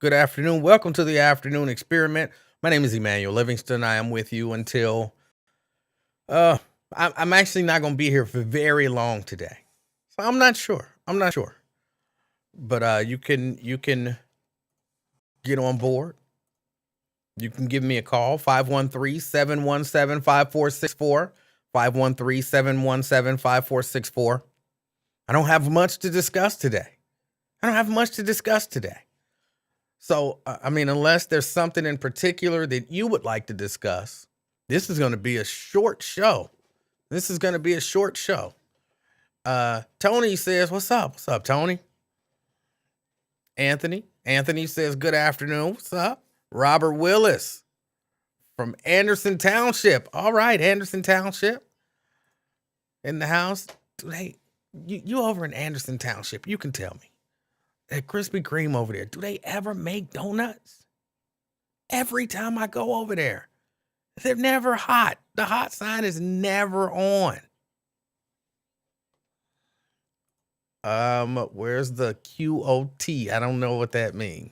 Good afternoon. Welcome to the afternoon experiment. My name is Emanuel Livingston. I am with you until uh I'm actually not going to be here for very long today. So I'm not sure. But you can get on board. You can give me a call 513-717-5464, 513-717-5464. I don't have much to discuss today. So, I mean, unless there's something in particular that you would like to discuss, this is going to be a short show. Tony says, "What's up? What's up, Tony?" Anthony says, "Good afternoon. What's up?" Robert Willis from Anderson Township. All right, Anderson Township in the house. Hey, you over in Anderson Township, you can tell me. That Krispy Kreme over there, do they ever make donuts? Every time I go over there, they're never hot. The hot sign is never on. Where's the QOT? I don't know what that means.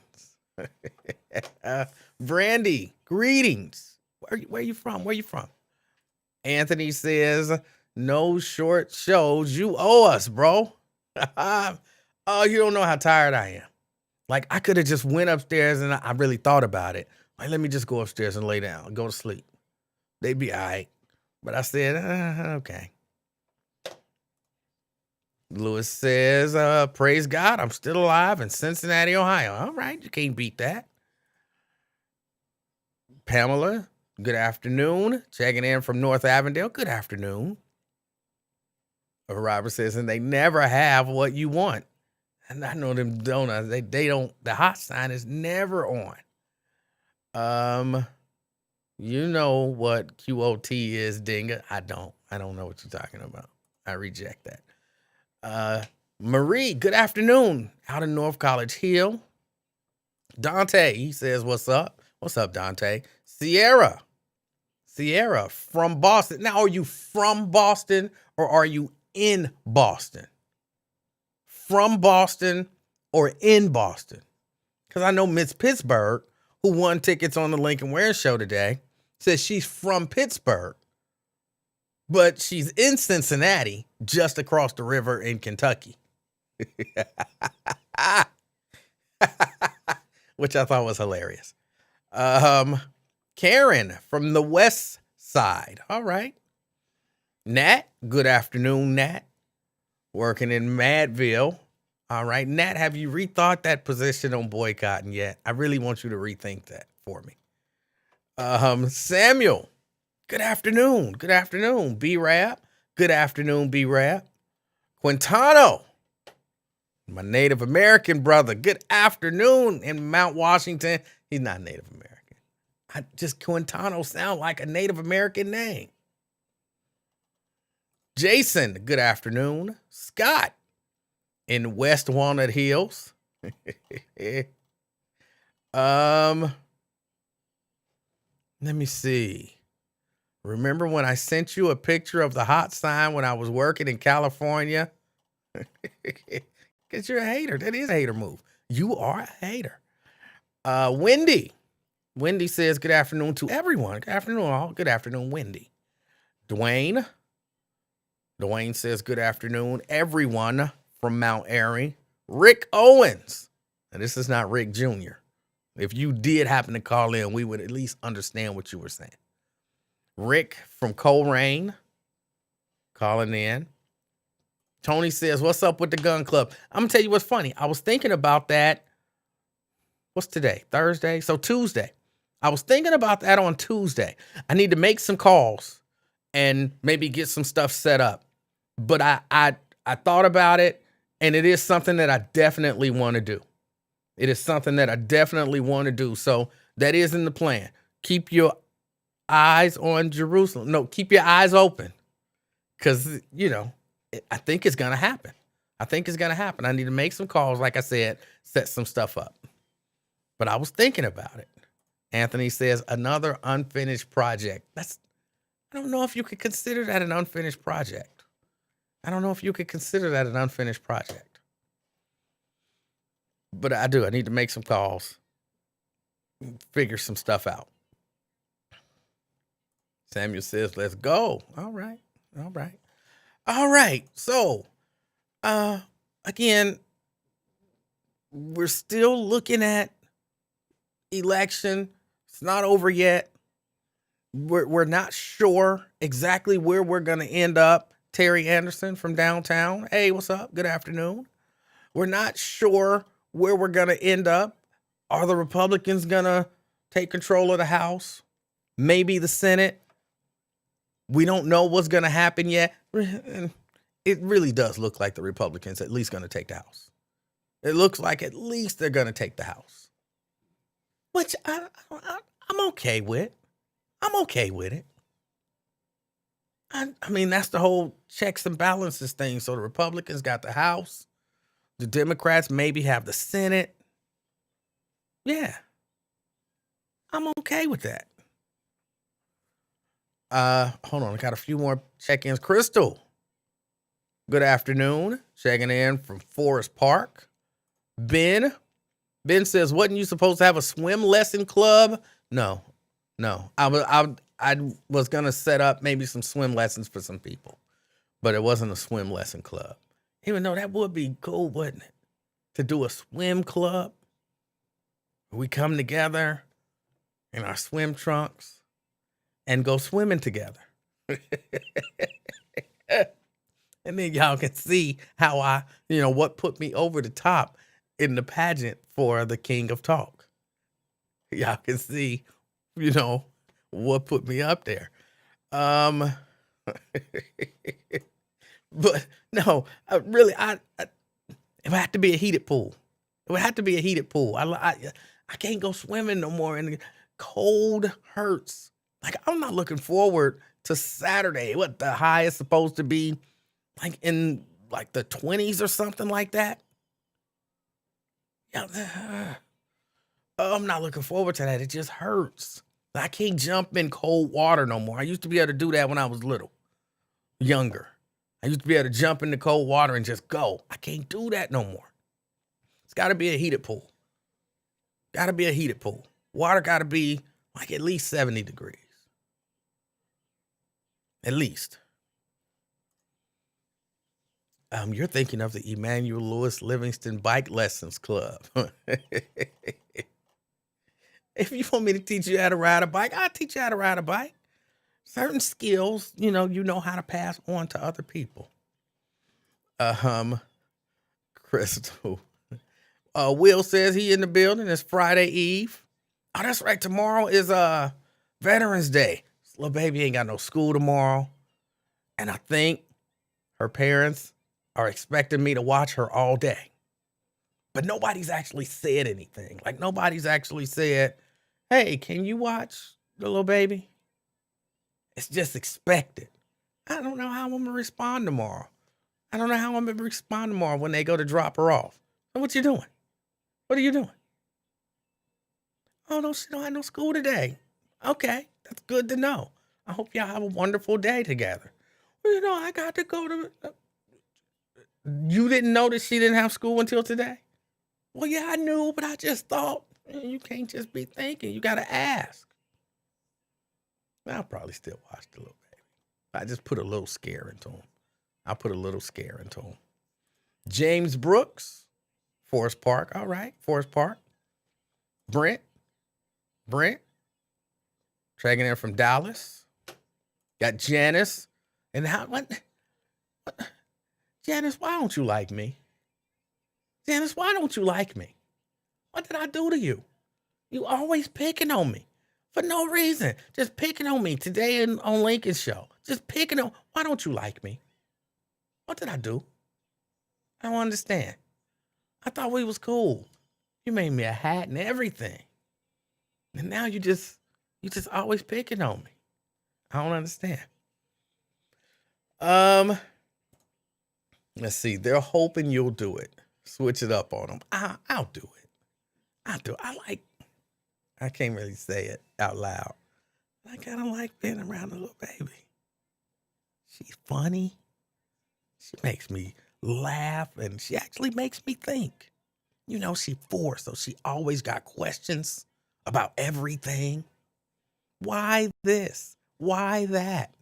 Brandy, greetings. Where you from? Anthony says, "No short shows. You owe us, bro." Oh, you don't know how tired I am. Like, I could have just went upstairs and I really thought about it. Like, let me just go upstairs and lay down and go to sleep. They'd be all right. But I said, okay. Lewis says, "Praise God, I'm still alive in Cincinnati, Ohio." All right, you can't beat that. Pamela, good afternoon. Checking in from North Avondale. Good afternoon. Robert says, "And they never have what you want." And I know them donuts, they don't, the hot sign is never on. You know what QOT is, Dinga. I don't know what you're talking about. I reject that. Marie, good afternoon. Out in North College Hill. Dante, he says, "What's up?" What's up, Dante? Sierra from Boston. Now, are you from Boston or are you in Boston? From Boston or in Boston? Because I know Miss Pittsburgh, who won tickets on the Lincoln Ware show today, says she's from Pittsburgh, but she's in Cincinnati, just across the river in Kentucky. Which I thought was hilarious. Karen from the West Side. All right. Nat, good afternoon, Nat. Working in Madville. All right. Nat, have you rethought that position on boycotting yet? I really want you to rethink that for me. Samuel, good afternoon. Good afternoon, B-Rap. Good afternoon, B-Rap. Quintano, my Native American brother. Good afternoon in Mount Washington. He's not Native American. Quintano sound like a Native American name. Jason, good afternoon. Scott in West Walnut Hills. Let me see. Remember when I sent you a picture of the hot sign when I was working in California? Because you're a hater. That is a hater move. You are a hater. Wendy says, "Good afternoon to everyone." Good afternoon, all. Good afternoon, Wendy. Dwayne says, "Good afternoon, everyone," from Mount Airy. Rick Owens. And this is not Rick Jr. If you did happen to call in, we would at least understand what you were saying. Rick from Coleraine calling in. Tony says, "What's up with the gun club?" I'm going to tell you what's funny. I was thinking about that. What's today? Thursday? So Tuesday. I was thinking about that on Tuesday. I need to make some calls and maybe get some stuff set up. But I thought about it, and it is something that I definitely want to do. So that is in the plan. Keep your eyes on Jerusalem. No, keep your eyes open. Because, I think it's going to happen. I need to make some calls, like I said, set some stuff up. But I was thinking about it. Anthony says, "Another unfinished project." I don't know if you could consider that an unfinished project. But I do. I need to make some calls. figure some stuff out. Samuel says, let's go. All right. All right. All right. So, again, we're still looking at election. It's not over yet. We're not sure exactly where we're going to end up. Terry Anderson from downtown. Hey, what's up? Good afternoon. We're not sure where we're going to end up. Are the Republicans going to take control of the House? Maybe the Senate? We don't know what's going to happen yet. It really does look like the Republicans at least going to take the House. It looks like at least they're going to take the House, which I'm okay with. I'm okay with it. I mean, that's the whole checks and balances thing. So the Republicans got the House. The Democrats maybe have the Senate. Yeah. I'm okay with that. Hold on. I got a few more check-ins. Crystal, good afternoon. Checking in from Forest Park. Ben says, wasn't you supposed to have a swim lesson club? No. I was going to set up maybe some swim lessons for some people, but it wasn't a swim lesson club. Even though that would be cool, wouldn't it? To do a swim club. We come together in our swim trunks and go swimming together. And then y'all can see how what put me over the top in the pageant for the King of Talk. Y'all can see, what put me up there. But no, it would have to be a heated pool. It would have to be a heated pool. I can't go swimming no more, and the cold hurts. Like, I'm not looking forward to Saturday. What the high is supposed to be, like in like the 20s or something like that. Yeah, I'm not looking forward to that. It just hurts. I can't jump in cold water no more. I used to be able to do that when I was younger. I used to be able to jump into cold water and just go. I can't do that no more. It's got to be a heated pool. Got to be a heated pool. Water got to be like at least 70 degrees. At least. You're thinking of the Emanuel Livingston Bike Lessons Club. If you want me to teach you how to ride a bike, I'll teach you how to ride a bike. Certain skills, you know how to pass on to other people. Crystal. Will says he in the building. It's Friday Eve. Oh, that's right. Tomorrow is Veterans Day. This little baby ain't got no school tomorrow. And I think her parents are expecting me to watch her all day. But nobody's actually said anything. Like, nobody's actually said, hey, can you watch the little baby? It's just expected. I don't know how I'm going to respond tomorrow. I don't know how I'm going to respond tomorrow when they go to drop her off. So what you doing? What are you doing? Oh, no, she don't have no school today. Okay, that's good to know. I hope y'all have a wonderful day together. Well, I got to go to... You didn't know that she didn't have school until today? Well, yeah, I knew, but I just thought, you can't just be thinking. You got to ask. I'll probably still watch the little baby. I just put a little scare into him. I'll put a little scare into him. James Brooks, Forest Park. All right, Forest Park. Brent, tracking in from Dallas. Got Janice. And what? Janice, why don't you like me? Janice, why don't you like me? What did I do to you? You always picking on me for no reason. Just picking on me today on Lincoln's show. Just picking on. Why don't you like me? What did I do? I don't understand. I thought we was cool. You made me a hat and everything. And now you just always picking on me. I don't understand. Let's see. They're hoping you'll do it. Switch it up on them. I'll do it. I can't really say it out loud. I kind of like being around a little baby. She's funny. She makes me laugh, and she actually makes me think. She's 4, so she always got questions about everything. Why this? Why that?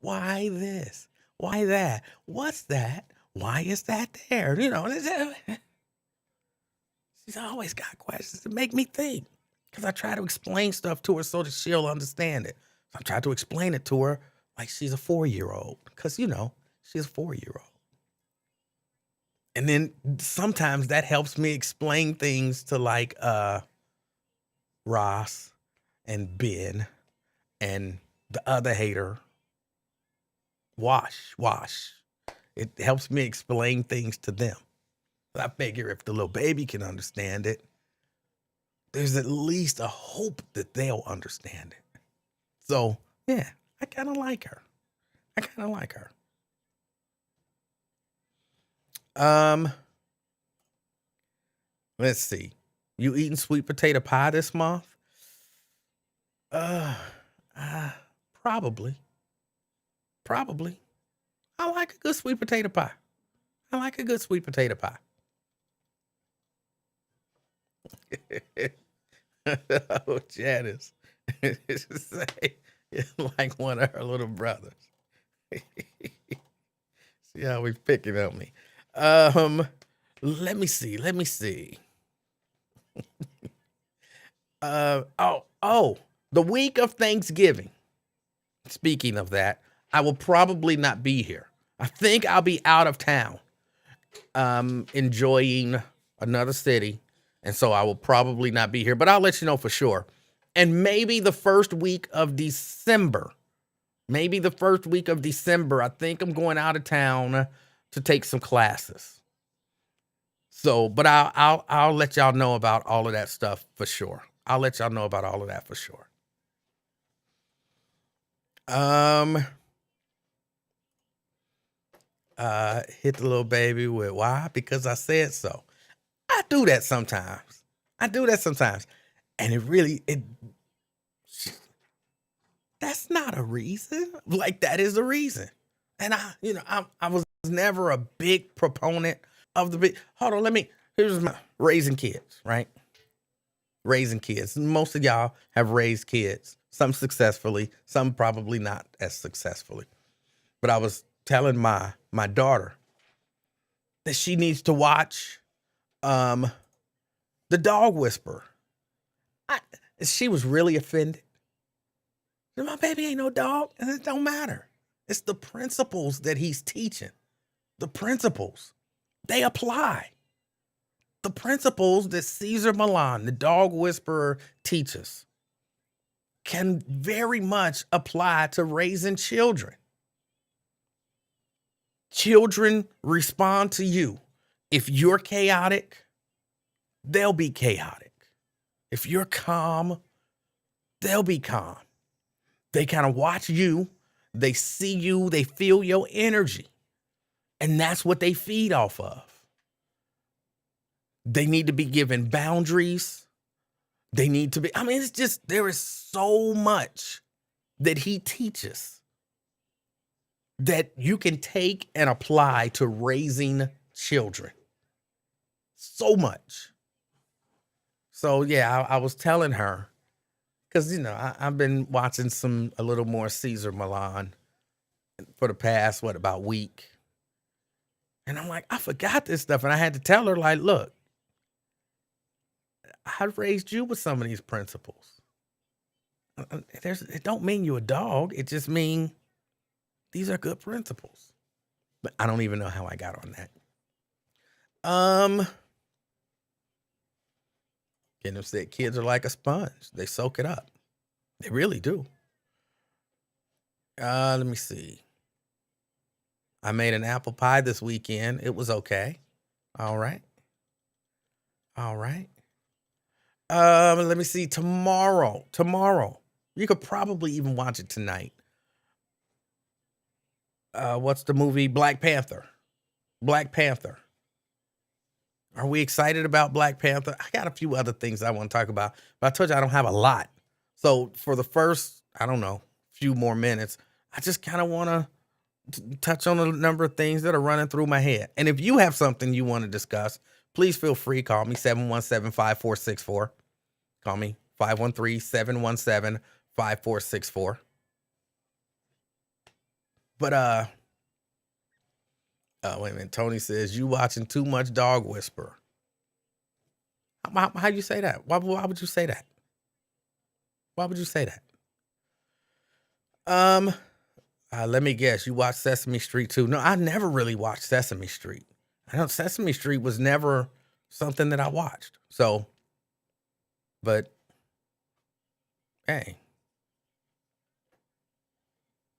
Why this? Why that? What's that? Why is that there? She's always got questions to make me think because I try to explain stuff to her so that she'll understand it. So I try to explain it to her like she's a 4-year-old because, she's a 4-year-old. And then sometimes that helps me explain things to like Ross and Ben and the other hater, Wash. It helps me explain things to them. I figure if the little baby can understand it, there's at least a hope that they'll understand it. So, yeah, I kind of like her. Let's see. You eating sweet potato pie this month? Uh, Probably. I like a good sweet potato pie. Oh, Janice. Say, like one of her little brothers. See how he's picking on me. Let me see. The week of Thanksgiving. Speaking of that, I will probably not be here. I think I'll be out of town, enjoying another city. And so I will probably not be here, but I'll let you know for sure. And maybe the first week of December, I think I'm going out of town to take some classes. So, but I'll let y'all know about all of that stuff for sure. Hit the little baby with why? Because I said so. I do that sometimes. And that's not a reason. Like that is a reason. And I was never a big proponent of the big, hold on, here's my raising kids, right? Raising kids. Most of y'all have raised kids, some successfully, some probably not as successfully. But I was telling my daughter that she needs to watch The Dog Whisperer. She was really offended. My baby ain't no dog, and it don't matter. It's the principles that he's teaching. The principles, they apply. The principles that Cesar Millan, the Dog Whisperer, teaches can very much apply to raising children. Children respond to you. If you're chaotic, they'll be chaotic. If you're calm, they'll be calm. They kind of watch you. They see you. They feel your energy. And that's what they feed off of. They need to be given boundaries. They need to be, it's just, there is so much that he teaches that you can take and apply to raising children. So much. So yeah, I was telling her, because I've been watching a little more Cesar Millan for the past about week, and I'm like, I forgot this stuff, and I had to tell her, like, look, I raised you with some of these principles. It don't mean you're a dog. It just means these are good principles. But I don't even know how I got on that. Kingdom said kids are like a sponge. They soak it up. They really do. Let me see. I made an apple pie this weekend. It was okay. All right. Let me see. Tomorrow. You could probably even watch it tonight. What's the movie? Black Panther. Are we excited about Black Panther? I got a few other things I want to talk about, but I told you I don't have a lot. So for the first, few more minutes, I just kind of want to touch on a number of things that are running through my head. And if you have something you want to discuss, please feel free. Call me 717-5464. Call me 513-717-5464. But wait a minute. Tony says you watching too much Dog Whisperer. How you say that? Why would you say that? Why would you say that? Let me guess. You watched Sesame Street too? No, I never really watched Sesame Street. I know Sesame Street was never something that I watched. So, but hey,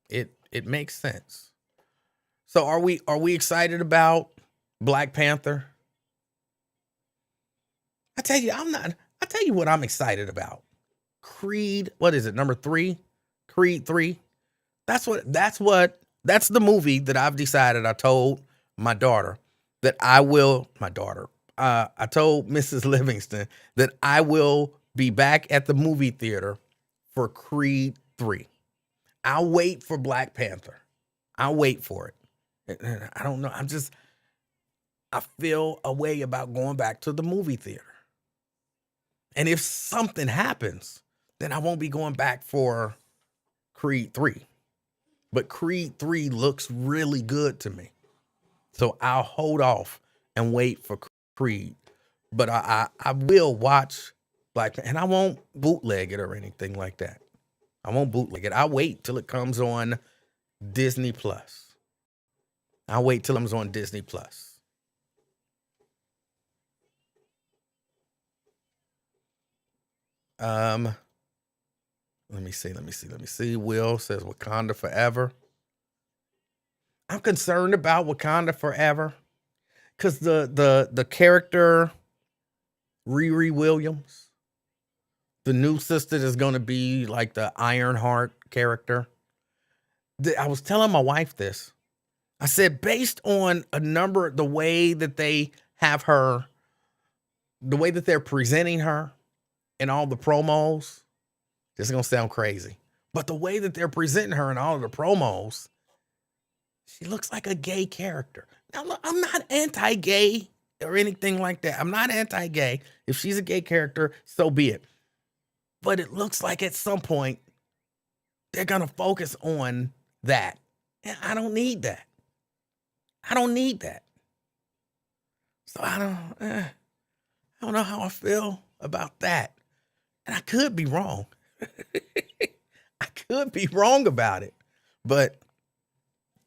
it makes sense. So are we excited about Black Panther? I tell you, I'm not. I tell you what I'm excited about. Creed, what is it? Number 3? Creed 3. That's the movie that I've decided. I told my daughter that I told Mrs. Livingston that I will be back at the movie theater for Creed 3. I'll wait for Black Panther. I'll wait for it. I don't know. I feel a way about going back to the movie theater. And if something happens, then I won't be going back for Creed 3. But Creed 3 looks really good to me. So I'll hold off and wait for Creed. But I will watch Black Panther, and I won't bootleg it or anything like that. I won't bootleg it. I'll wait till it comes on Disney Plus. I'll wait till it comes on Disney Plus. Let me see. Will says Wakanda Forever. I'm concerned about Wakanda Forever because the character Riri Williams, the new sister, is going to be like the Ironheart character. I was telling my wife this. I said, based on the way that they have her, the way that they're presenting her in all the promos, this is going to sound crazy, but the way that they're presenting her in all of the promos, she looks like a gay character. Now, look, I'm not anti-gay or anything like that. I'm not anti-gay. If she's a gay character, so be it. But it looks like at some point they're going to focus on that. And I don't need that. So I don't know how I feel about that. And I could be wrong. I could be wrong about it. But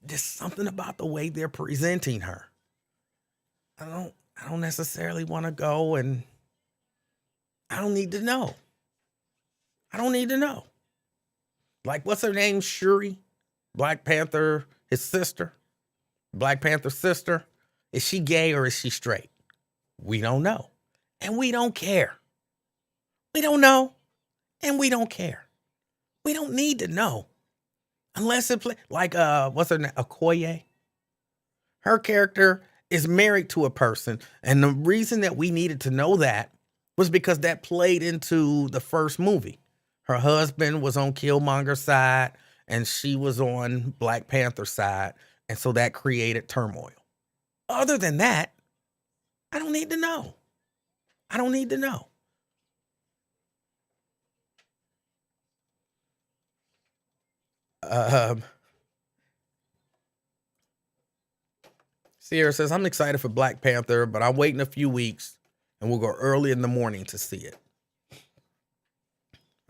there's something about the way they're presenting her. I don't necessarily want to go, and I don't need to know. Like, what's her name? Shuri? Black Panther, his sister. Black Panther's sister. Is she gay or is she straight? We don't know. And we don't care. We don't know. And we don't care. We don't need to know. Unless it like what's her name? Okoye. Her character is married to a person, and the reason that we needed to know that was because that played into the first movie. Her husband was on Killmonger's side, and she was on Black Panther's side, and so that created turmoil. Other than that, I don't need to know. Sierra says, I'm excited for Black Panther, but I'm waiting a few weeks and we'll go early in the morning to see it.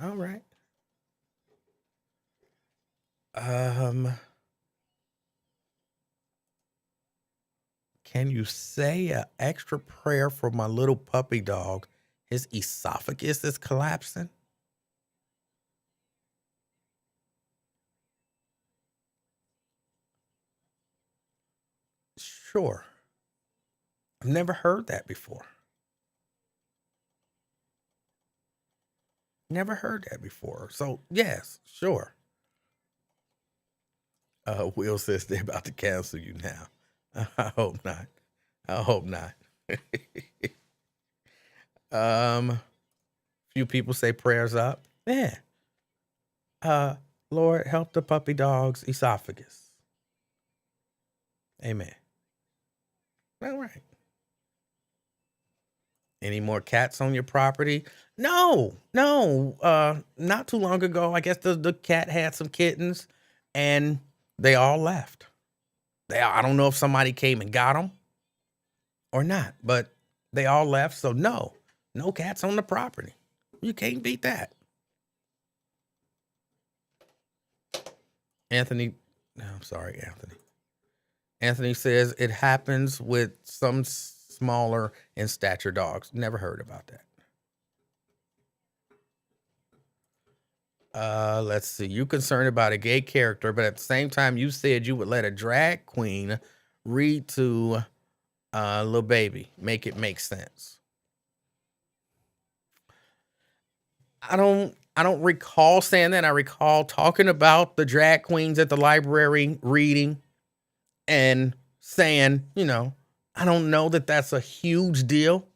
All right. Can you say an extra prayer for my little puppy dog? His esophagus is collapsing. Sure. I've never heard that before. So, yes, sure. Will says they're about to cancel you now. I hope not. Few people say prayers up. Yeah. Lord, help the puppy dog's esophagus. Amen. All right. Any more cats on your property? No, no. Not too long ago, I guess the cat had some kittens, and they all left. I don't know if somebody came and got them or not, but they all left. So no cats on the property. You can't beat that. Anthony, no, I'm sorry, Anthony. Anthony says it happens with some smaller in stature dogs. Never heard about that. Let's see. You concerned about a gay character, but at the same time, you said you would let a drag queen read to little baby. Make it make sense. I don't recall saying that. I recall talking about the drag queens at the library reading and saying, I don't know that that's a huge deal.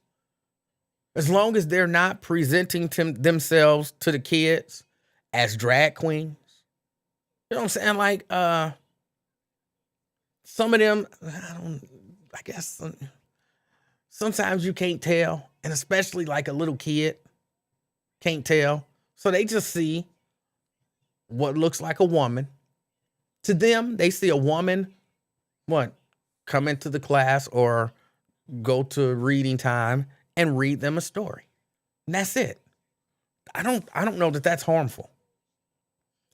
As long as they're not presenting themselves to the kids as drag queens. You know what I'm saying? Like, some of them, I guess sometimes you can't tell. And especially like a little kid can't tell. So they just see what looks like a woman. To them, they see a woman, come into the class or go to reading time and read them a story. And that's it. I don't know that that's harmful.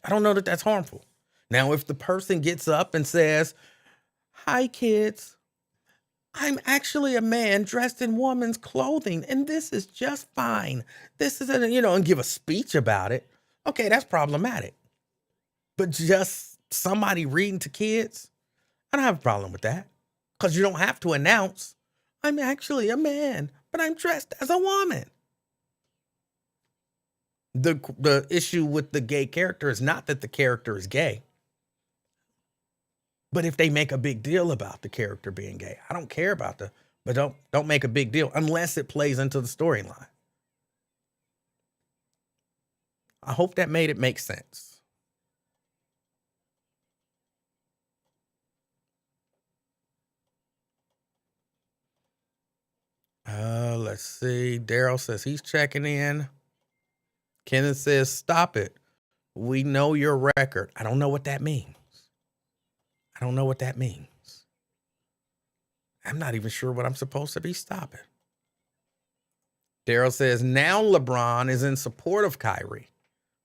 I don't know that that's harmful. Now, if the person gets up and says, "Hi, kids, I'm actually a man dressed in woman's clothing, and this is just fine. This is and give a speech about it. Okay, that's problematic. But just somebody reading to kids, I don't have a problem with that. Because you don't have to announce, I'm actually a man, but I'm dressed as a woman. The issue with the gay character is not that the character is gay. But if they make a big deal about the character being gay, I don't care about but don't make a big deal unless it plays into the storyline. I hope that made it make sense. Let's see. Daryl says he's checking in. Kenneth says, stop it. We know your record. I don't know what that means. I'm not even sure what I'm supposed to be stopping. Daryl says, now LeBron is in support of Kyrie.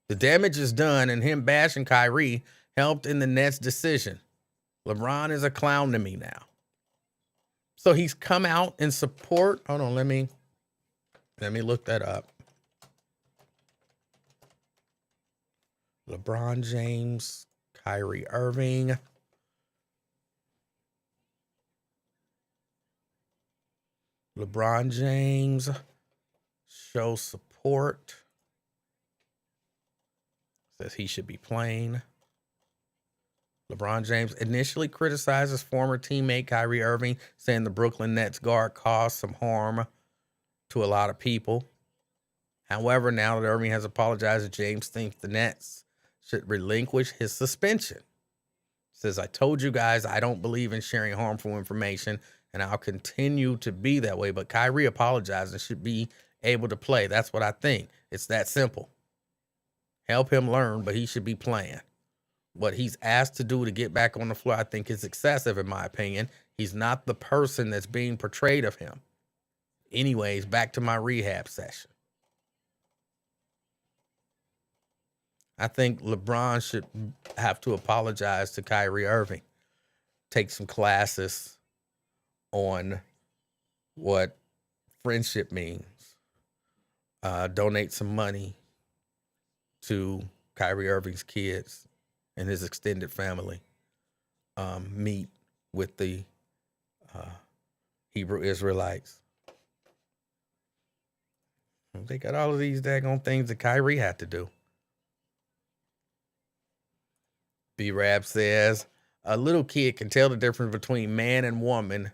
The damage is done, and him bashing Kyrie helped in the Nets' decision. LeBron is a clown to me now. So he's come out in support. Hold on, let me look that up. LeBron James, Kyrie Irving. LeBron James shows support. Says he should be playing. LeBron James initially criticized his former teammate Kyrie Irving, saying the Brooklyn Nets guard caused some harm to a lot of people. However, now that Irving has apologized, James thinks the Nets should relinquish his suspension. Says, I told you guys I don't believe in sharing harmful information, and I'll continue to be that way. But Kyrie apologized and should be able to play. That's what I think. It's that simple. Help him learn, but he should be playing. What he's asked to do to get back on the floor, I think, is excessive, in my opinion. He's not the person that's being portrayed of him. Anyways, back to my rehab session. I think LeBron should have to apologize to Kyrie Irving. Take some classes on what friendship means. Donate some money to Kyrie Irving's kids and his extended family. Meet with the Hebrew Israelites. They got all of these daggone things that Kyrie had to do. B-Rab says, a little kid can tell the difference between man and woman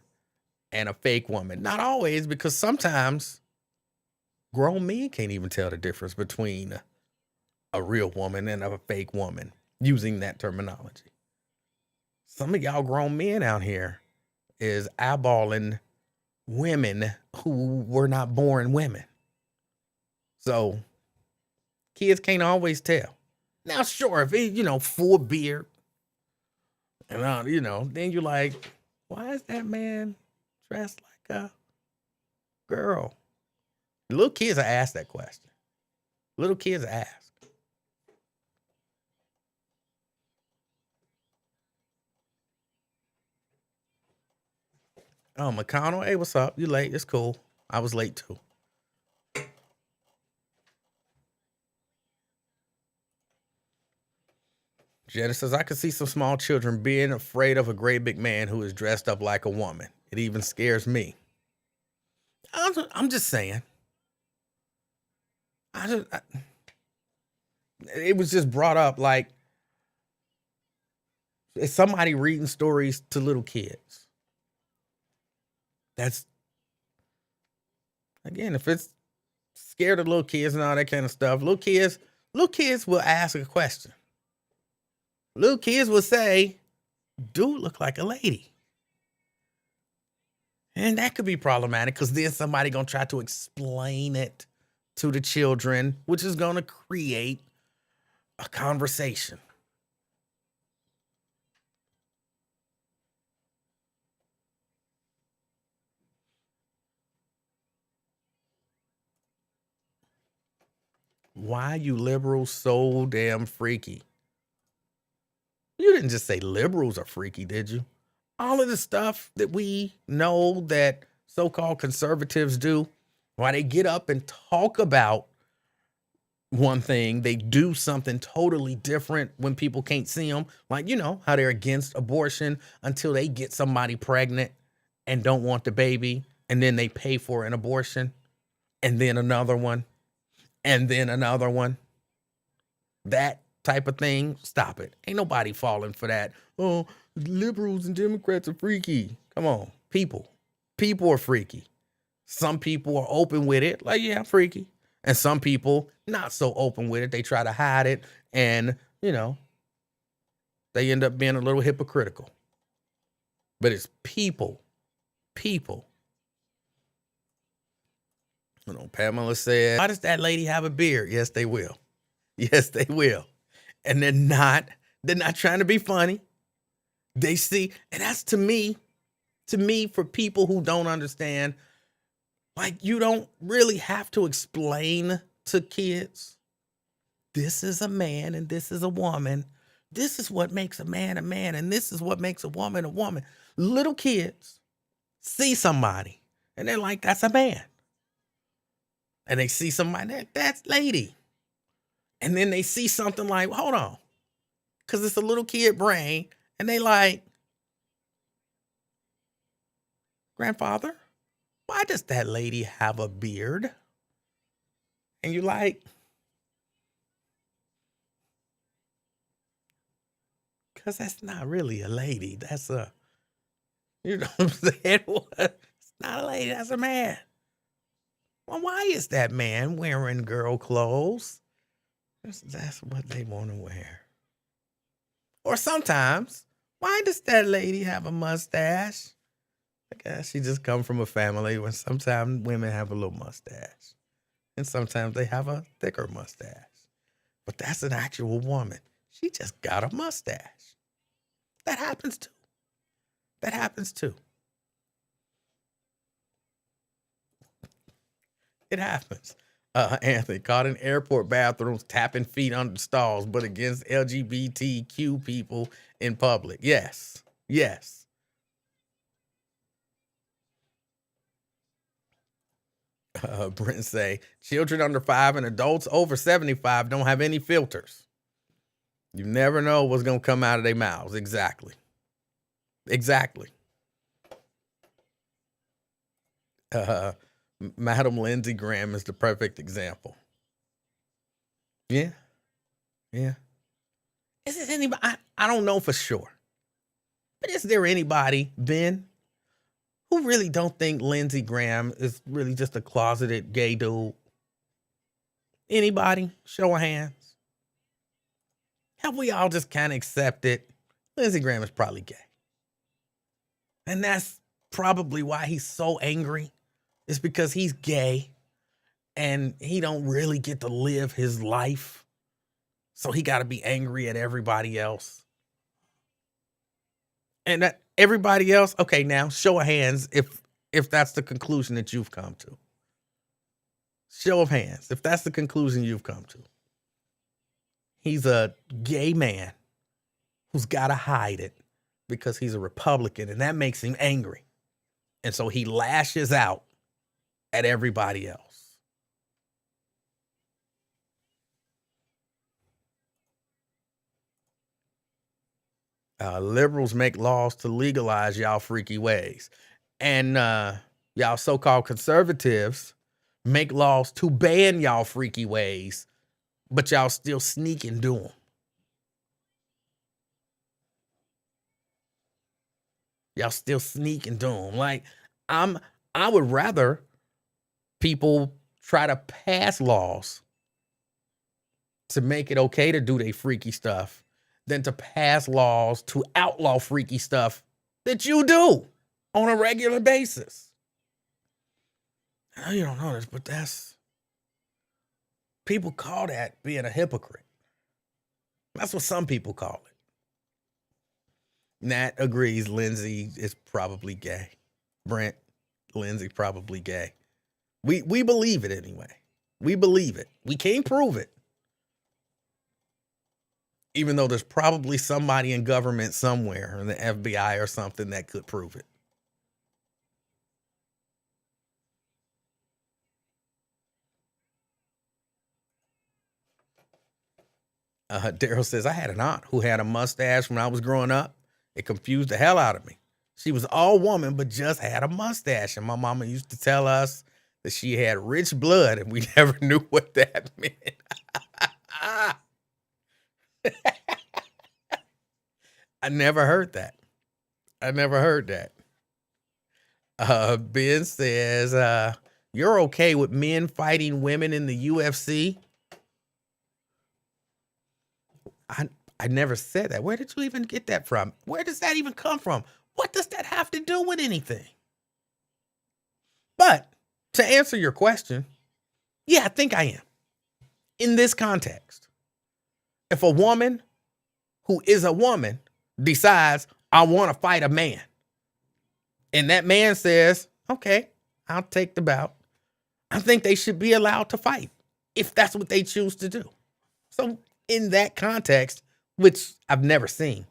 and a fake woman. Not always, because sometimes grown men can't even tell the difference between a real woman and a fake woman, using that terminology. Some of y'all grown men out here is eyeballing women who were not born women. So kids can't always tell. Now, sure, if he, full beard, and then you're like, why is that man dressed like a girl? Little kids are asked that question. Little kids are asked. Oh, McConnell, hey, what's up? You late? It's cool. I was late too. Jenna says, I could see some small children being afraid of a great big man who is dressed up like a woman. It even scares me. I'm just saying. It was just brought up like, is somebody reading stories to little kids? That's, again, if it's scared of little kids and all that kind of stuff, little kids will ask a question. Little kids will say, dude look like a lady. And that could be problematic because then somebody going to try to explain it to the children, which is going to create a conversation. Why you liberals so damn freaky? You didn't just say liberals are freaky, did you? All of the stuff that we know that so-called conservatives do, why they get up and talk about one thing, they do something totally different when people can't see them. Like, how they're against abortion until they get somebody pregnant and don't want the baby, and then they pay for an abortion, and then another one, and then another one. That type of thing, stop it. Ain't nobody falling for that. Oh, liberals and Democrats are freaky. Come on, people are freaky. Some people are open with it, like, yeah, I'm freaky. And some people not so open with it. They try to hide it, and they end up being a little hypocritical. But it's people. Pamela said, why does that lady have a beard? Yes, they will. Yes, they will. And they're not trying to be funny. They see, and that's to me, for people who don't understand, like, you don't really have to explain to kids, this is a man and this is a woman. This is what makes a man, and this is what makes a woman, a woman. Little kids see somebody and they're like, that's a man. And they see somebody, that's lady. And then they see something like, hold on, because it's a little kid brain, and they like, grandfather, why does that lady have a beard? And you're like, because that's not really a lady. That's a, you know what I'm saying? It's not a lady, that's a man. Well, why is that man wearing girl clothes? That's what they want to wear. Or sometimes, why does that lady have a mustache? I guess she just come from a family where sometimes women have a little mustache. And sometimes they have a thicker mustache. But that's an actual woman. She just got a mustache. That happens too. It happens. Anthony, caught in airport bathrooms, tapping feet under stalls, but against LGBTQ people in public. Yes. Brent say, children under 5 and adults over 75 don't have any filters. You never know what's going to come out of their mouths. Exactly. Madam Lindsey Graham is the perfect example. Yeah. Is it anybody? I don't know for sure. But is there anybody, Ben, who really don't think Lindsey Graham is really just a closeted gay dude? Anybody? Show of hands. Have we all just kind of accepted Lindsey Graham is probably gay? And that's probably why he's so angry. It's because he's gay and he don't really get to live his life. So he got to be angry at everybody else. And that everybody else, okay, now show of hands if that's the conclusion that you've come to. Show of hands if that's the conclusion you've come to. He's a gay man who's got to hide it because he's a Republican, and that makes him angry. And so he lashes out at everybody else. Liberals make laws to legalize y'all freaky ways. And y'all so-called conservatives make laws to ban y'all freaky ways, but y'all still sneak and do them. Y'all still sneak and do them. Like, I would rather people try to pass laws to make it okay to do their freaky stuff than to pass laws to outlaw freaky stuff that you do on a regular basis. I know you don't know this, but people call that being a hypocrite. That's what some people call it. Nat agrees Lindsay is probably gay. Brent, Lindsay probably gay. We believe it anyway. We believe it. We can't prove it. Even though there's probably somebody in government somewhere, in the FBI or something, that could prove it. Daryl says, I had an aunt who had a mustache when I was growing up. It confused the hell out of me. She was all woman, but just had a mustache. And my mama used to tell us that she had rich blood, and we never knew what that meant. I never heard that. Ben says, you're okay with men fighting women in the UFC? I never said that. Where did you even get that from? Where does that even come from? What does that have to do with anything? But to answer your question, yeah, I think I am. In this context, if a woman who is a woman decides, I want to fight a man, and that man says, okay, I'll take the bout, I think they should be allowed to fight if that's what they choose to do. So in that context, which I've never seen,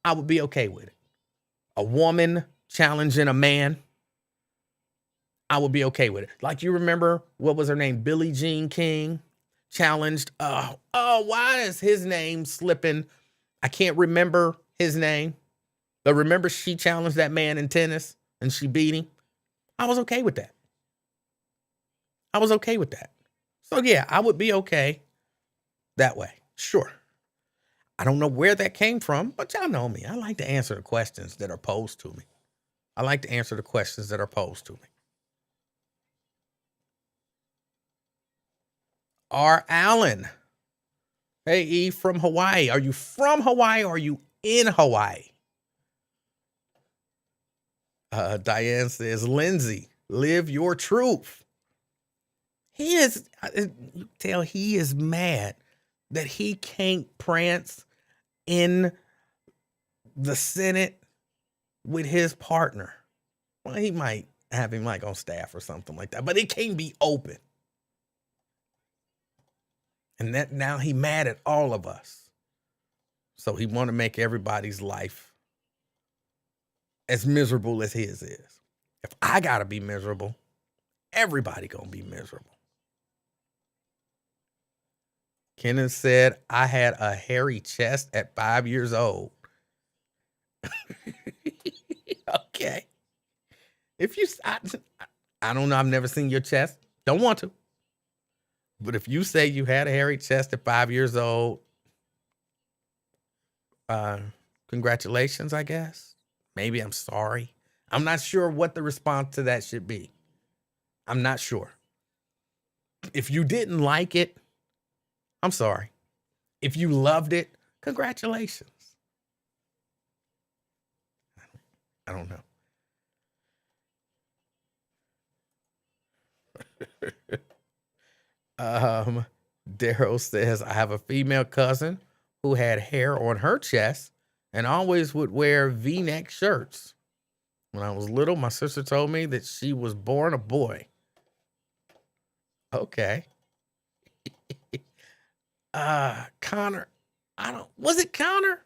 I would be okay with it. A woman challenging a man, I would be okay with it. Like, you remember, what was her name? Billie Jean King challenged, why is his name slipping? I can't remember his name. But remember, she challenged that man in tennis and she beat him. I was okay with that. So yeah, I would be okay that way. Sure. I don't know where that came from, but y'all know me. I like to answer the questions that are posed to me. R. Allen. Hey, E from Hawaii. Are you from Hawaii or are you in Hawaii? Diane says, Lindsay, live your truth. He is, you tell he is mad that he can't prance in the Senate with his partner. Well, he might have him like on staff or something like that, but it can't be open. And that now he mad at all of us. So he want to make everybody's life as miserable as his is. If I got to be miserable, everybody going to be miserable. Kenneth said, I had a hairy chest at 5 years old. Okay. If you, I don't know, I've never seen your chest. Don't want to. But if you say you had a hairy chest at 5 years old, congratulations, I guess. Maybe I'm sorry. I'm not sure what the response to that should be. I'm not sure. If you didn't like it, I'm sorry. If you loved it, congratulations. I don't know. Um, Daryl says, I have a female cousin who had hair on her chest and always would wear V-neck shirts. When I was little, my sister told me that she was born a boy. Okay. Connor. Was it Connor?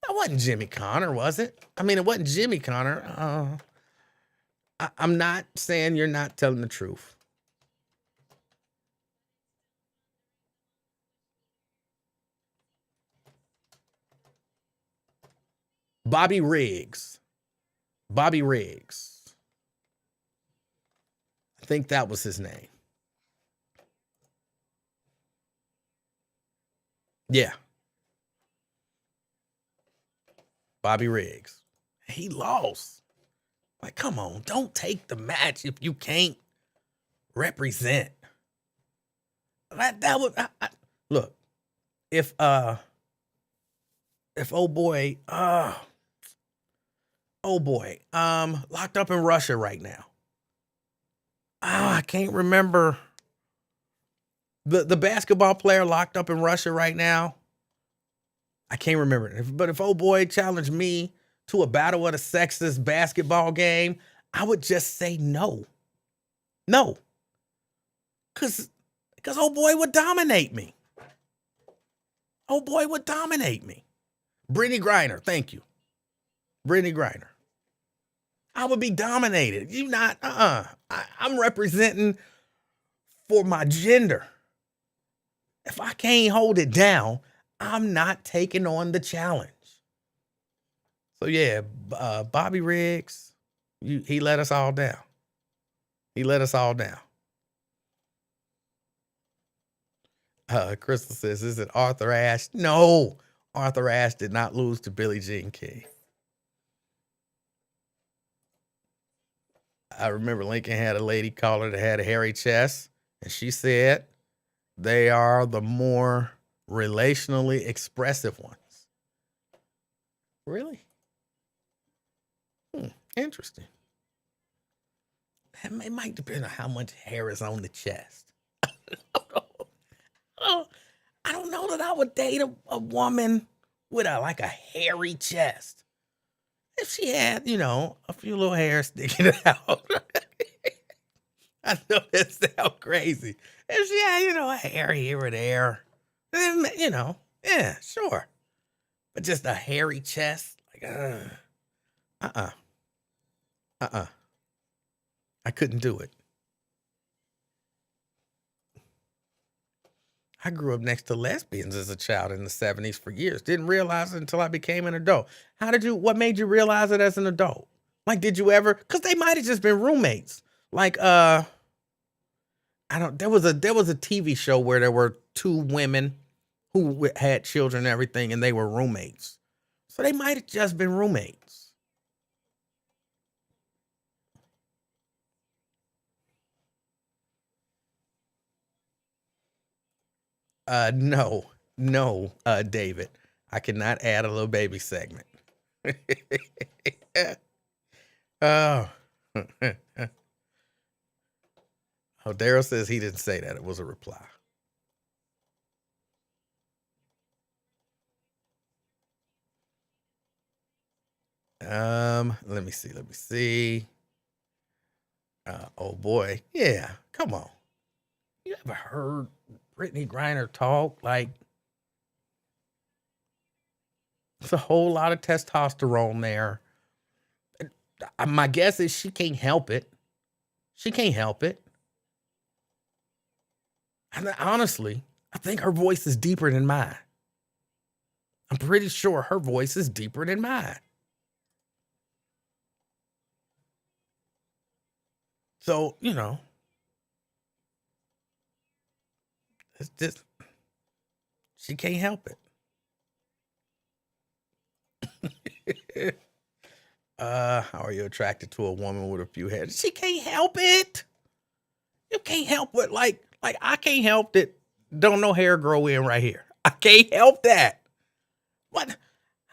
That wasn't Jimmy Connor, was it? I mean, it wasn't Jimmy Connor. I'm not saying you're not telling the truth. Bobby Riggs. Bobby Riggs. I think that was his name. Yeah. Bobby Riggs. He lost. Like, come on, don't take the match if you can't represent. That would look, if oh boy, locked up in Russia right now. I can't remember the basketball player locked up in Russia right now. I can't remember it. But if oh boy challenged me to a battle of the sexist basketball game, I would just say no. No. Cause oh boy would dominate me. Oh boy would dominate me. Brittany Griner, thank you. Brittany Griner. I would be dominated. You not, I'm representing for my gender. If I can't hold it down, I'm not taking on the challenge. So yeah, Bobby Riggs, he let us all down. He let us all down. Crystal says, is it Arthur Ashe? No, Arthur Ashe did not lose to Billie Jean King. I remember Lincoln had a lady caller that had a hairy chest, and she said they are the more relationally expressive ones. Really? Interesting. It might depend on how much hair is on the chest. I don't know that I would date a woman with a hairy chest. If she had, a few little hairs sticking out. I know that sounds crazy. If she had, a hair here or there, then, yeah, sure. But just a hairy chest, I couldn't do it. I grew up next to lesbians as a child in the 70s for years. Didn't realize it until I became an adult. What made you realize it as an adult? Like, did you ever, because they might have just been roommates. Like, there was a TV show where there were two women who had children and everything, and they were roommates. So they might have just been roommates. No, David. I cannot add a little baby segment. Oh. Oh, Daryl says he didn't say that. It was a reply. Let me see. Oh boy. Yeah, come on. You ever heard Brittany Griner talk? Like, it's a whole lot of testosterone there. My guess is she can't help it. She can't help it. And honestly, I think her voice is deeper than mine. I'm pretty sure her voice is deeper than mine. So, it's just, she can't help it. How are you attracted to a woman with a few heads? She can't help it. You can't help it. Like I can't help that. Don't no hair grow in right here. I can't help that. What?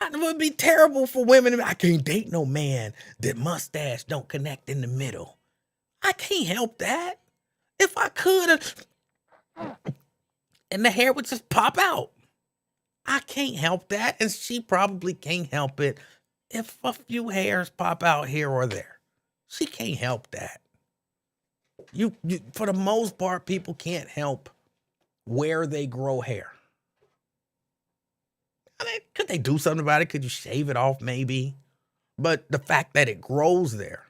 It would be terrible for women. I can't date no man that mustache don't connect in the middle. I can't help that. If I could, and the hair would just pop out. I can't help that, and she probably can't help it if a few hairs pop out here or there. She can't help that. You for the most part, people can't help where they grow hair. I mean, could they do something about it? Could you shave it off maybe? But the fact that it grows there.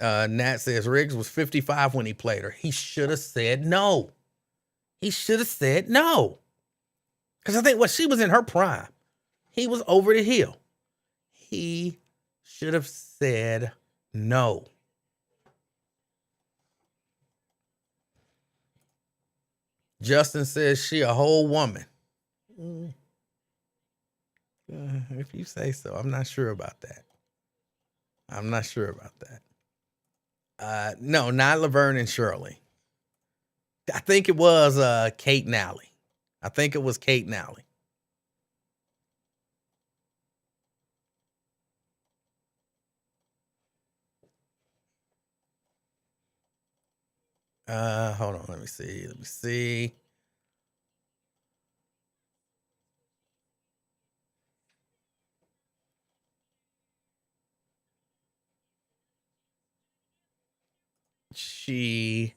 Nat says Riggs was 55 when he played her. He should have said no. He should have said no. Because I think she was in her prime. He was over the hill. He should have said no. Justin says she a whole woman. If you say so, I'm not sure about that. No, not Laverne and Shirley. I think it was Kate Nally. Hold on, let me see. She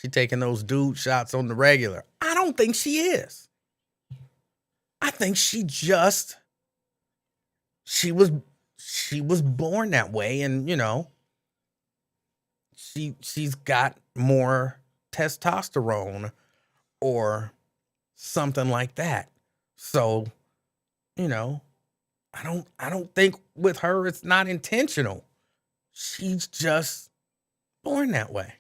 taking those dude shots on the regular. I don't think she is. I think she was born that way, and she's got more testosterone or something like that. So, I don't think with her it's not intentional. She's just born that way.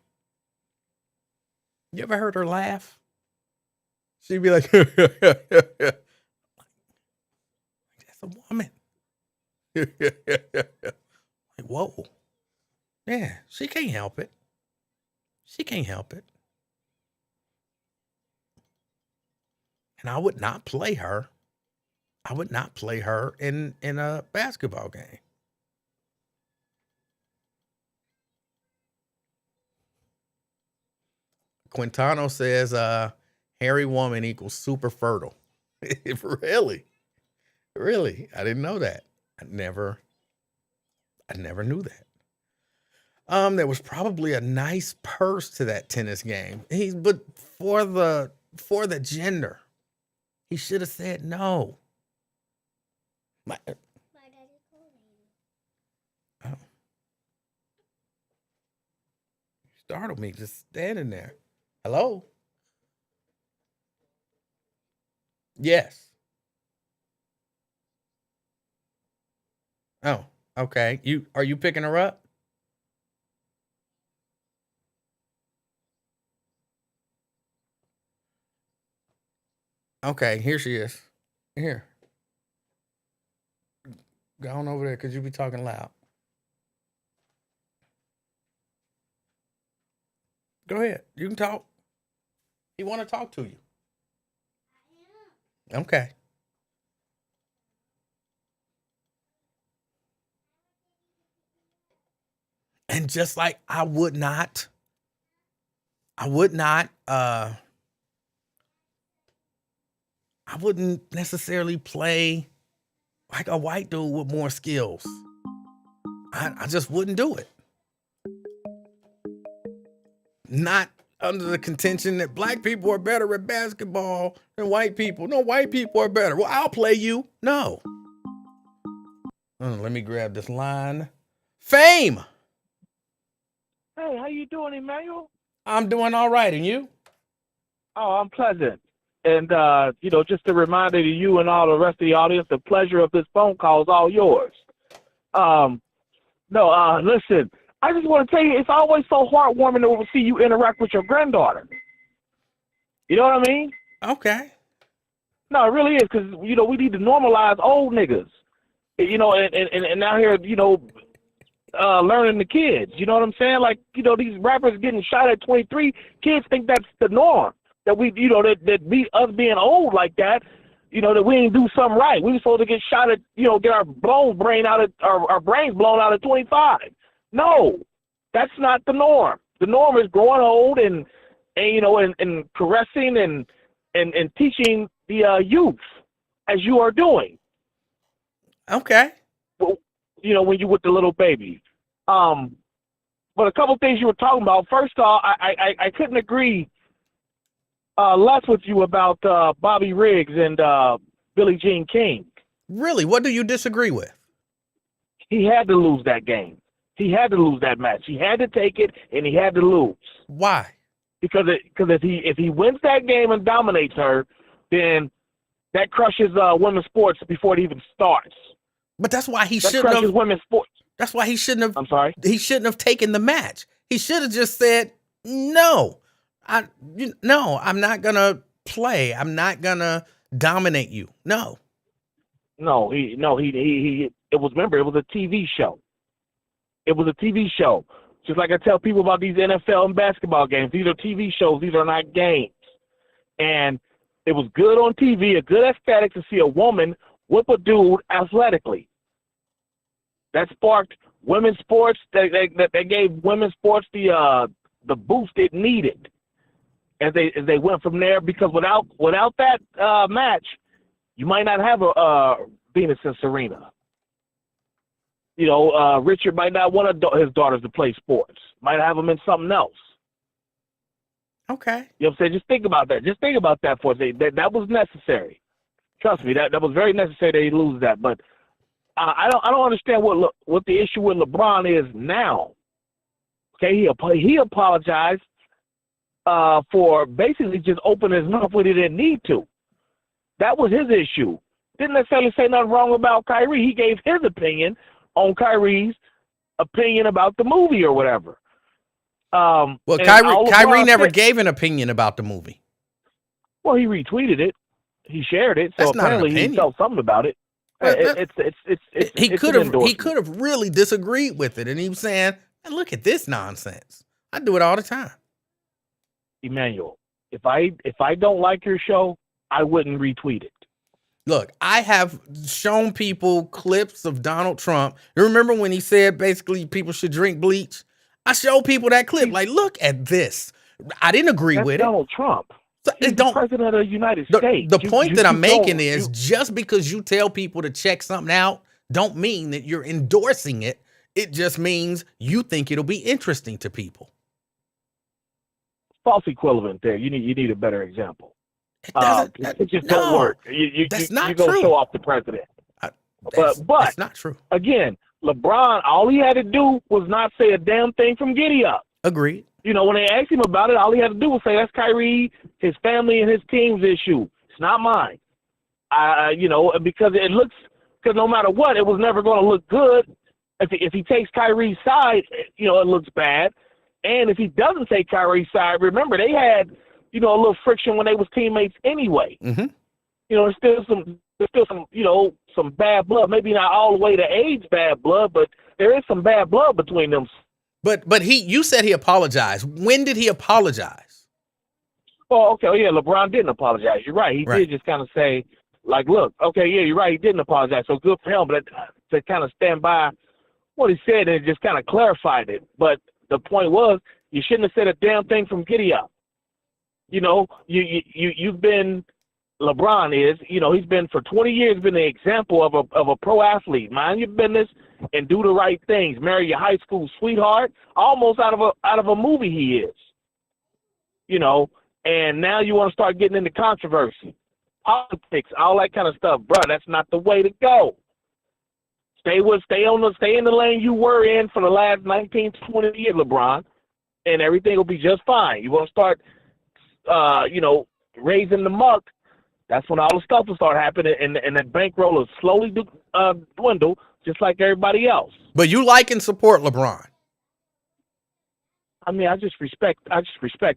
You ever heard her laugh? She'd be like, that's a woman. Like, whoa. Yeah, she can't help it. And I would not play her. In a basketball game. Quintano says hairy woman equals super fertile. Really? I didn't know that. I never knew that. There was probably a nice purse to that tennis game. But for the gender, he should have said no. My daddy called me. Oh. You startled me just standing there. Hello? Yes. Oh, okay. Are you picking her up? Okay, here she is. Here. Go on over there because you be talking loud. Go ahead. You can talk. He want to talk to you. Okay. And just like I wouldn't necessarily play like a white dude with more skills. I just wouldn't do it. Not under the contention that black people are better at basketball than white people. No, white people are better. Well, I'll play you. No. Let me grab this line. Fame. Hey, how you doing, Emanuel? I'm doing all right, and you? Oh, I'm pleasant. And, just a reminder to you and all the rest of the audience, the pleasure of this phone call is all yours. Listen, I just want to tell you, it's always so heartwarming to see you interact with your granddaughter. You know what I mean? Okay. No, it really is, because, we need to normalize old niggas, and now here, learning the kids. You know what I'm saying? Like, these rappers getting shot at 23, kids think that's the norm. That we, us being old like that, that we ain't do something right. We were supposed to get shot at, get our brains blown out at 25. No, that's not the norm. The norm is growing old and caressing and teaching the youth as you are doing. Okay. Well, when you with the little baby. But a couple things you were talking about. First off, I couldn't agree less with you about Bobby Riggs and Billie Jean King. Really? What do you disagree with? He had to lose that game. He had to lose that match. He had to take it, and he had to lose. Why? Because if he wins that game and dominates her, then that crushes women's sports before it even starts. But that's why he that shouldn't crushes have. women's sports. That's why he shouldn't have. I'm sorry. He shouldn't have taken the match. He should have just said, "No, I'm not gonna play. I'm not gonna dominate you." No. He. It was a TV show. It was a TV show. Just like I tell people about these NFL and basketball games. These are TV shows. These are not games. And it was good on TV, a good aesthetic to see a woman whip a dude athletically. That sparked women's sports. That gave women's sports the boost it needed as they went from there. Because without that match, you might not have a Venus and Serena. Richard might not want his daughters to play sports. Might have them in something else. Okay. You know what I'm saying? Just think about that. Just think about that for a second. That was necessary. Trust me, that was very necessary that he lose that. But I don't understand what the issue with LeBron is now. Okay, he apologized for basically just opening his mouth when he didn't need to. That was his issue. Didn't necessarily say nothing wrong about Kyrie. He gave his opinion on Kyrie's opinion about the movie or whatever. Well, Kyrie never gave an opinion about the movie. Well, he retweeted it. He shared it. So That's not an apparently he opinion. felt something about it. He could have really disagreed with it, and he was saying, "Look at this nonsense. I do it all the time." Emanuel, if I don't like your show, I wouldn't retweet it. Look, I have shown people clips of Donald Trump. You remember when he said basically people should drink bleach? I show people that clip. Like, look at this. I didn't agree with Donald Trump. So He's the president of the United States. The point that I'm making is just because you tell people to check something out, don't mean that you're endorsing it. It just means you think it'll be interesting to people. False equivalent there. You need a better example. It just don't work. That's not you true. Go show off the president. But that's not true. Again, LeBron, all he had to do was not say a damn thing from Giddy Up. Agreed. When they asked him about it, all he had to do was say, that's Kyrie, his family, and his team's issue. It's not mine. Because no matter what, it was never going to look good. If he takes Kyrie's side, it looks bad. And if he doesn't take Kyrie's side, remember, they had, a little friction when they was teammates anyway. Mm-hmm. There's still some bad blood. Maybe not all the way to age bad blood, but there is some bad blood between them. But you said he apologized. When did he apologize? Oh, okay. Oh, yeah, LeBron didn't apologize. You're right. He did just kind of say, like, look, okay, yeah, you're right. He didn't apologize. So good for him. But to kind of stand by what he said and just kind of clarified it. But the point was, you shouldn't have said a damn thing from Giddy Up. You've been, LeBron is, he's been for 20 years been an example of a pro athlete. Mind your business and do the right things. Marry your high school sweetheart, almost out of a movie he is. And now you want to start getting into controversy, politics, all that kind of stuff, bro. That's not the way to go. Stay in the lane you were in for the last 19 to 20 years, LeBron, and everything will be just fine. You want to start, raising the muck. That's when all the stuff will start happening, and that bankroll will slowly dwindle, just like everybody else. But you like and support LeBron. I mean, I just respect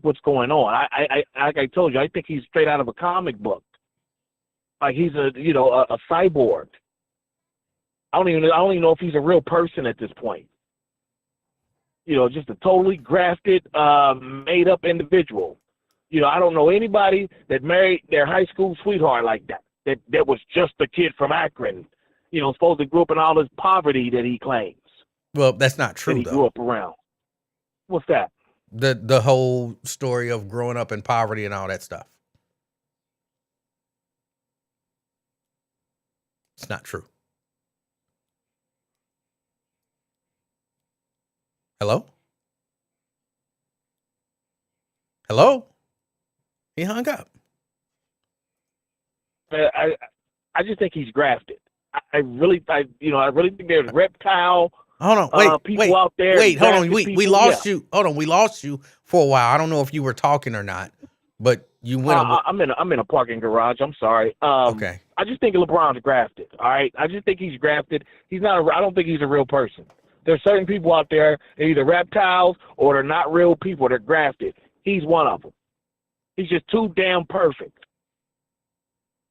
what's going on. I like I told you, I think he's straight out of a comic book. Like he's a cyborg. I don't even know if he's a real person at this point. Just a totally grafted, made up individual. I don't know anybody that married their high school sweetheart like that was just a kid from Akron, supposed to grow up in all this poverty that he claims. Well, that's not that true he grew though. up around. What's that? The whole story of growing up in poverty and all that stuff. It's not true. Hello? Hello? He hung up. I just think he's grafted. I really think there's reptile Hold on, people out there. hold on. We people, lost you. Hold on, we lost you for a while. I don't know if you were talking or not, but you went. I'm in a parking garage. I'm sorry. Okay. I just think LeBron's grafted. All right. I just think he's grafted. He's not. I don't think he's a real person. There's certain people out there, they're either reptiles or they're not real people. They're grafted. He's one of them. He's just too damn perfect.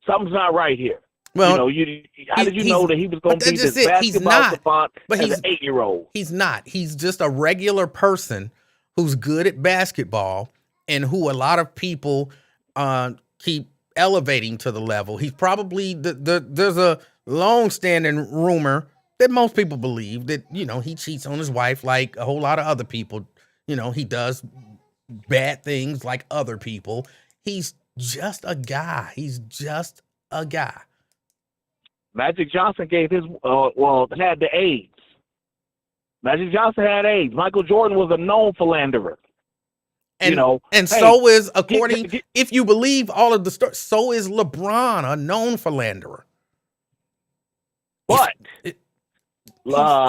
Something's not right here. Well, how did you know that he was going to be this basketball savant as an 8-year-old? He's not. He's just a regular person who's good at basketball and who a lot of people keep elevating to the level. He's probably there's a long-standing rumor that most people believe that, he cheats on his wife like a whole lot of other people. He does bad things like other people. He's just a guy. He's just a guy. Magic Johnson gave had the AIDS. Magic Johnson had AIDS. Michael Jordan was a known philanderer. So is, if you believe all of the stories, so is LeBron, a known philanderer. But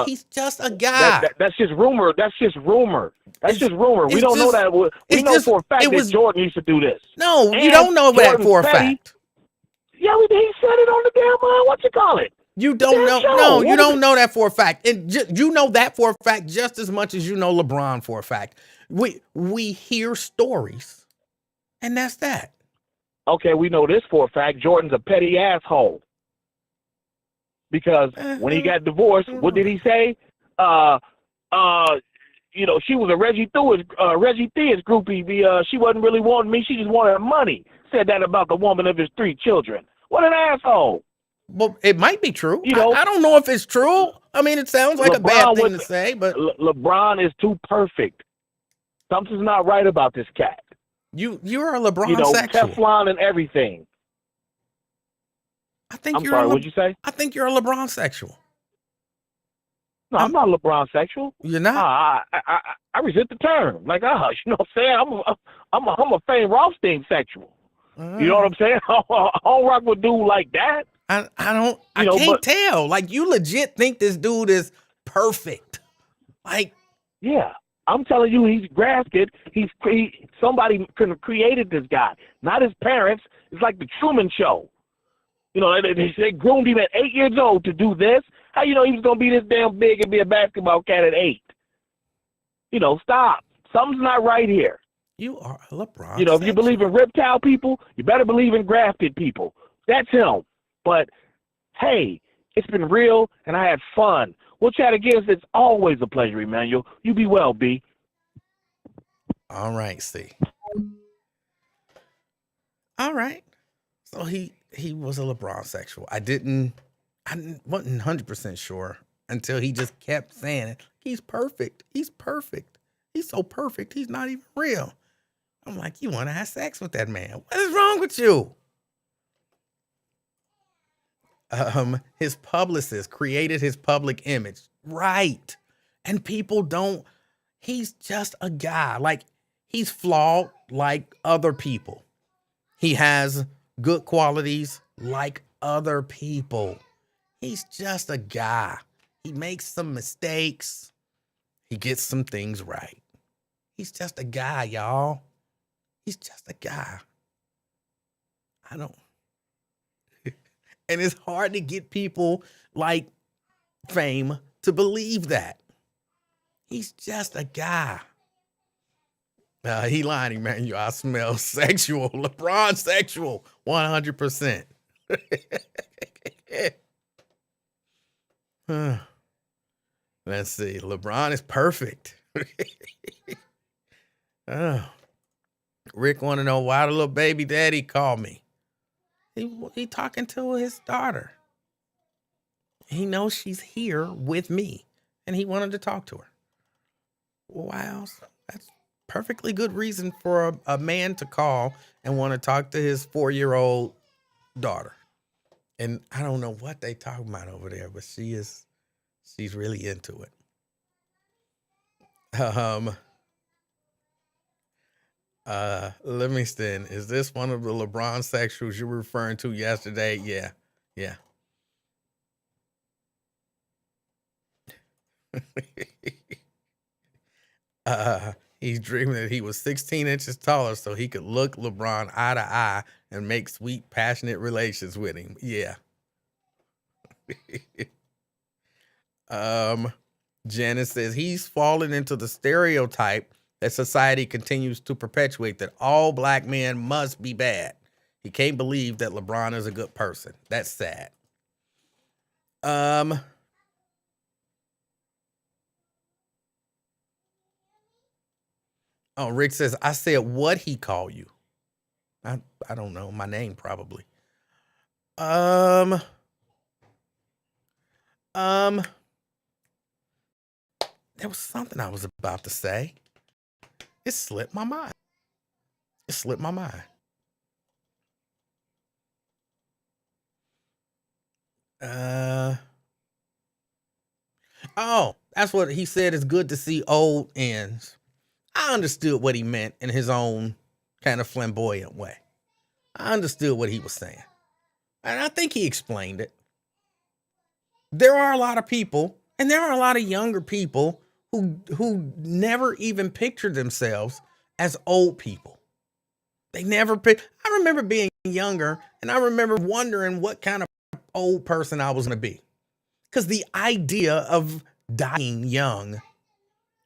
he's just a guy. That's just rumor. That's just rumor. We don't know that. We know for a fact that Jordan used to do this. No, you don't know that for a fact. Yeah, he said it on the damn what you call it. You don't know. No, you don't know that for a fact. You know that for a fact just as much as you know LeBron for a fact. We hear stories, and that's that. Okay, we know this for a fact. Jordan's a petty asshole. Because when he got divorced, what did he say? She was a Reggie Theus groupie. She wasn't really wanting me. She just wanted her money. Said that about the woman of his 3 children. What an asshole. Well, it might be true. I don't know if it's true. I mean, it sounds like a bad thing to say, but LeBron is too perfect. Something's not right about this cat. You're a LeBron sexual. Teflon and everything. I'm sorry, what'd you say? I think you're a LeBron sexual. No, I'm not a LeBron sexual. You're not? I resent the term. Like, you know what I'm saying? I'm a Fame Rothstein sexual. You know what I'm saying? I don't rock with dude like that. I can't tell. Like, you legit think this dude is perfect. Like, yeah, I'm telling you, he's grafted. Somebody created this guy, not his parents. It's like the Truman Show. They groomed him at 8 years old to do this. How you know he was going to be this damn big and be a basketball cat at 8? Stop. Something's not right here. You are a LeBron. If you believe in reptile people, you better believe in grafted people. That's him. But, hey, it's been real, and I had fun. We'll chat again. It's always a pleasure, Emanuel. You be well, B. All right, C. All right. So he was a LeBron sexual. I wasn't 100% sure until he just kept saying it. He's perfect. He's perfect. He's so perfect. He's not even real. I'm like, you want to have sex with that man? What is wrong with you? His publicist created his public image. Right. And people don't. He's just a guy. Like, he's flawed like other people. He has good qualities like other people. He's just a guy. He makes some mistakes. He gets some things right. He's just a guy, y'all. He's just a guy. And it's hard to get people like Fame to believe that. He's just a guy. He lying, Emanuel. I smell sexual. LeBron sexual. 100%. Let's see. LeBron is perfect. Rick want to know why the little baby daddy called me. He talking to his daughter. He knows she's here with me. and he wanted to talk to her. Wow, that's perfectly good reason for a man to call and want to talk to his 4-year-old daughter. And I don't know what they talking about over there, but she's really into it. Livingston, is this one of the LeBron sexuals you were referring to yesterday? Yeah. He's dreaming that he was 16 inches taller so he could look LeBron eye to eye and make sweet, passionate relations with him. Yeah. Janice says he's fallen into the stereotype that society continues to perpetuate, that all black men must be bad. He can't believe that LeBron is a good person. That's sad. Oh, Rick says, I said, what he call you? I don't know. My name probably. There was something I was about to say. It slipped my mind. Oh, that's what he said. It's good to see old ends. I understood what he meant in his own kind of flamboyant way. I understood what he was saying. And I think he explained it. There are a lot of people, and there are a lot of younger people who never even pictured themselves as old people. They never I remember being younger, and I remember wondering what kind of old person I was going to be. Because the idea of dying young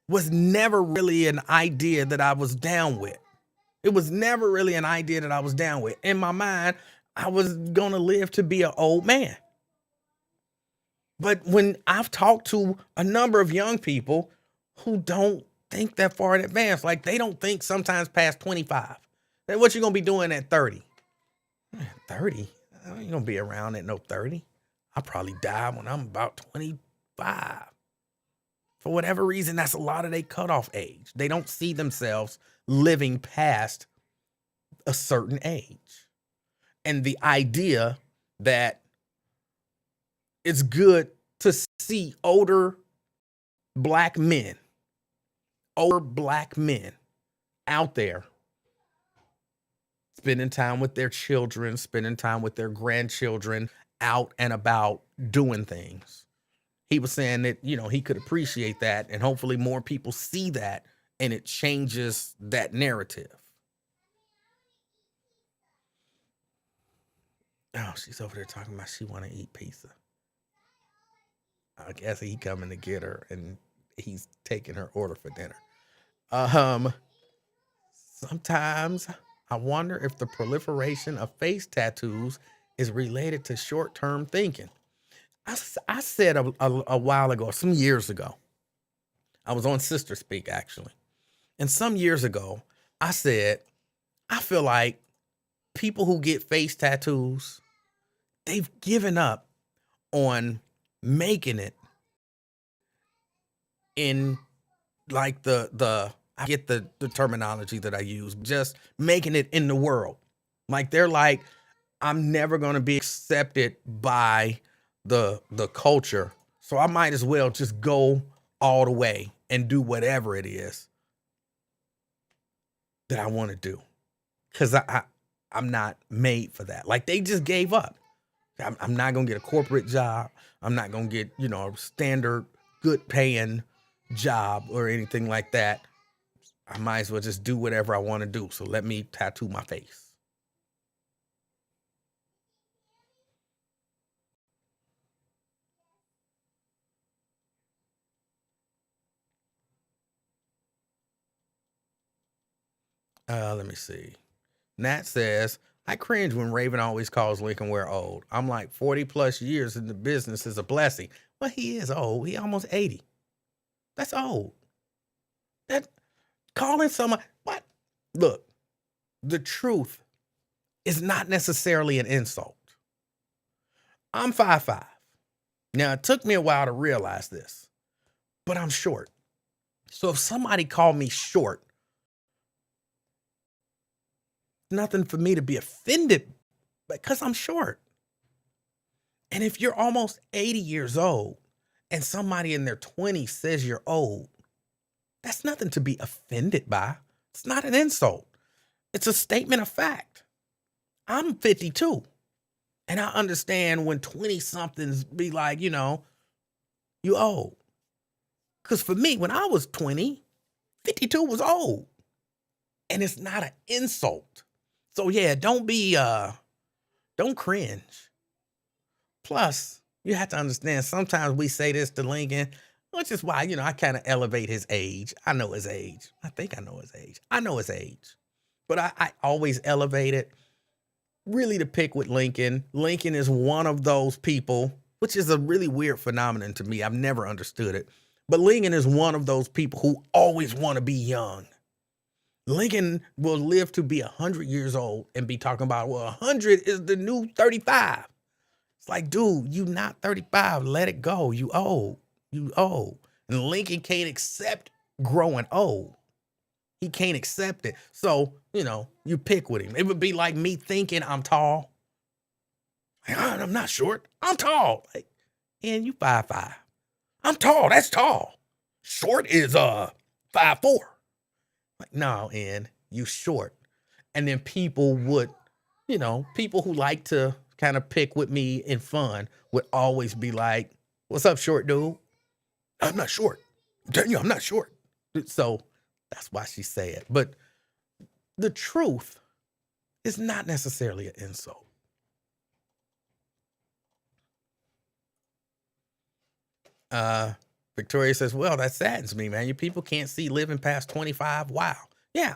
was never really an idea that I was down with. It was never really an idea that I was down with. In my mind, I was going to live to be an old man. But when I've talked to a number of young people who don't think that far in advance, like they don't think sometimes past 25. Then what you going to be doing at 30? 30? I ain't going to be around at no 30. I'll probably die when I'm about 25. For whatever reason, that's a lot of their cutoff age. They don't see themselves living past a certain age. And the idea that it's good to see older black men out there spending time with their children, spending time with their grandchildren, out and about doing things. He was saying that, he could appreciate that, and hopefully more people see that, and it changes that narrative. Oh, she's over there talking about she want to eat pizza. I guess he coming to get her, and he's taking her order for dinner. Sometimes I wonder if the proliferation of face tattoos is related to short-term thinking. I said a while ago, some years ago, I was on Sister Speak actually. And some years ago, I said, I feel like people who get face tattoos, they've given up on making it in like I get the terminology that I use, just making it in the world. Like they're like, I'm never going to be accepted by the culture, so I might as well just go all the way and do whatever it is that I want to do, because I'm not made for that. Like they just gave up. I'm not gonna get a corporate job. I'm not gonna get a standard good paying job or anything like that. I might as well just do whatever I want to do. So let me tattoo my face. Let me see. Nat says, I cringe when Raven always calls Lincoln Ware old. I'm like 40 plus years in the business is a blessing. Well, he is old. He almost 80. That's old. That calling someone, what? Look, the truth is not necessarily an insult. I'm 5'5". Now, it took me a while to realize this, but I'm short. So if somebody called me short, nothing for me to be offended because I'm short. And if you're almost 80 years old and somebody in their 20s says you're old, that's nothing to be offended by. It's not an insult. It's a statement of fact. I'm 52 and I understand when 20 somethings be like, you old. Because for me, when I was 20, 52 was old. And it's not an insult. So yeah, don't cringe. Plus, you have to understand, sometimes we say this to Lincoln, which is why, I kind of elevate his age. I know his age. I think I know his age. I know his age. But I always elevate it really to pick with Lincoln. Lincoln is one of those people, which is a really weird phenomenon to me. I've never understood it. But Lincoln is one of those people who always want to be young. Lincoln will live to be 100 years old and be talking about, well, 100 is the new 35. It's like, dude, you not 35. Let it go. You old. You old. And Lincoln can't accept growing old. He can't accept it. So, you pick with him. It would be like me thinking I'm tall. Like, I'm not short. I'm tall. Like, and you 5'5". I'm tall. That's tall. Short is 5'4". Like, no, and you short. And then people would, people who like to kind of pick with me in fun would always be like, what's up, short dude? I'm not short. I'm telling you, I'm not short. So that's why she said. But the truth is not necessarily an insult. Victoria says, well, that saddens me, man. You people can't see living past 25. Wow. Yeah,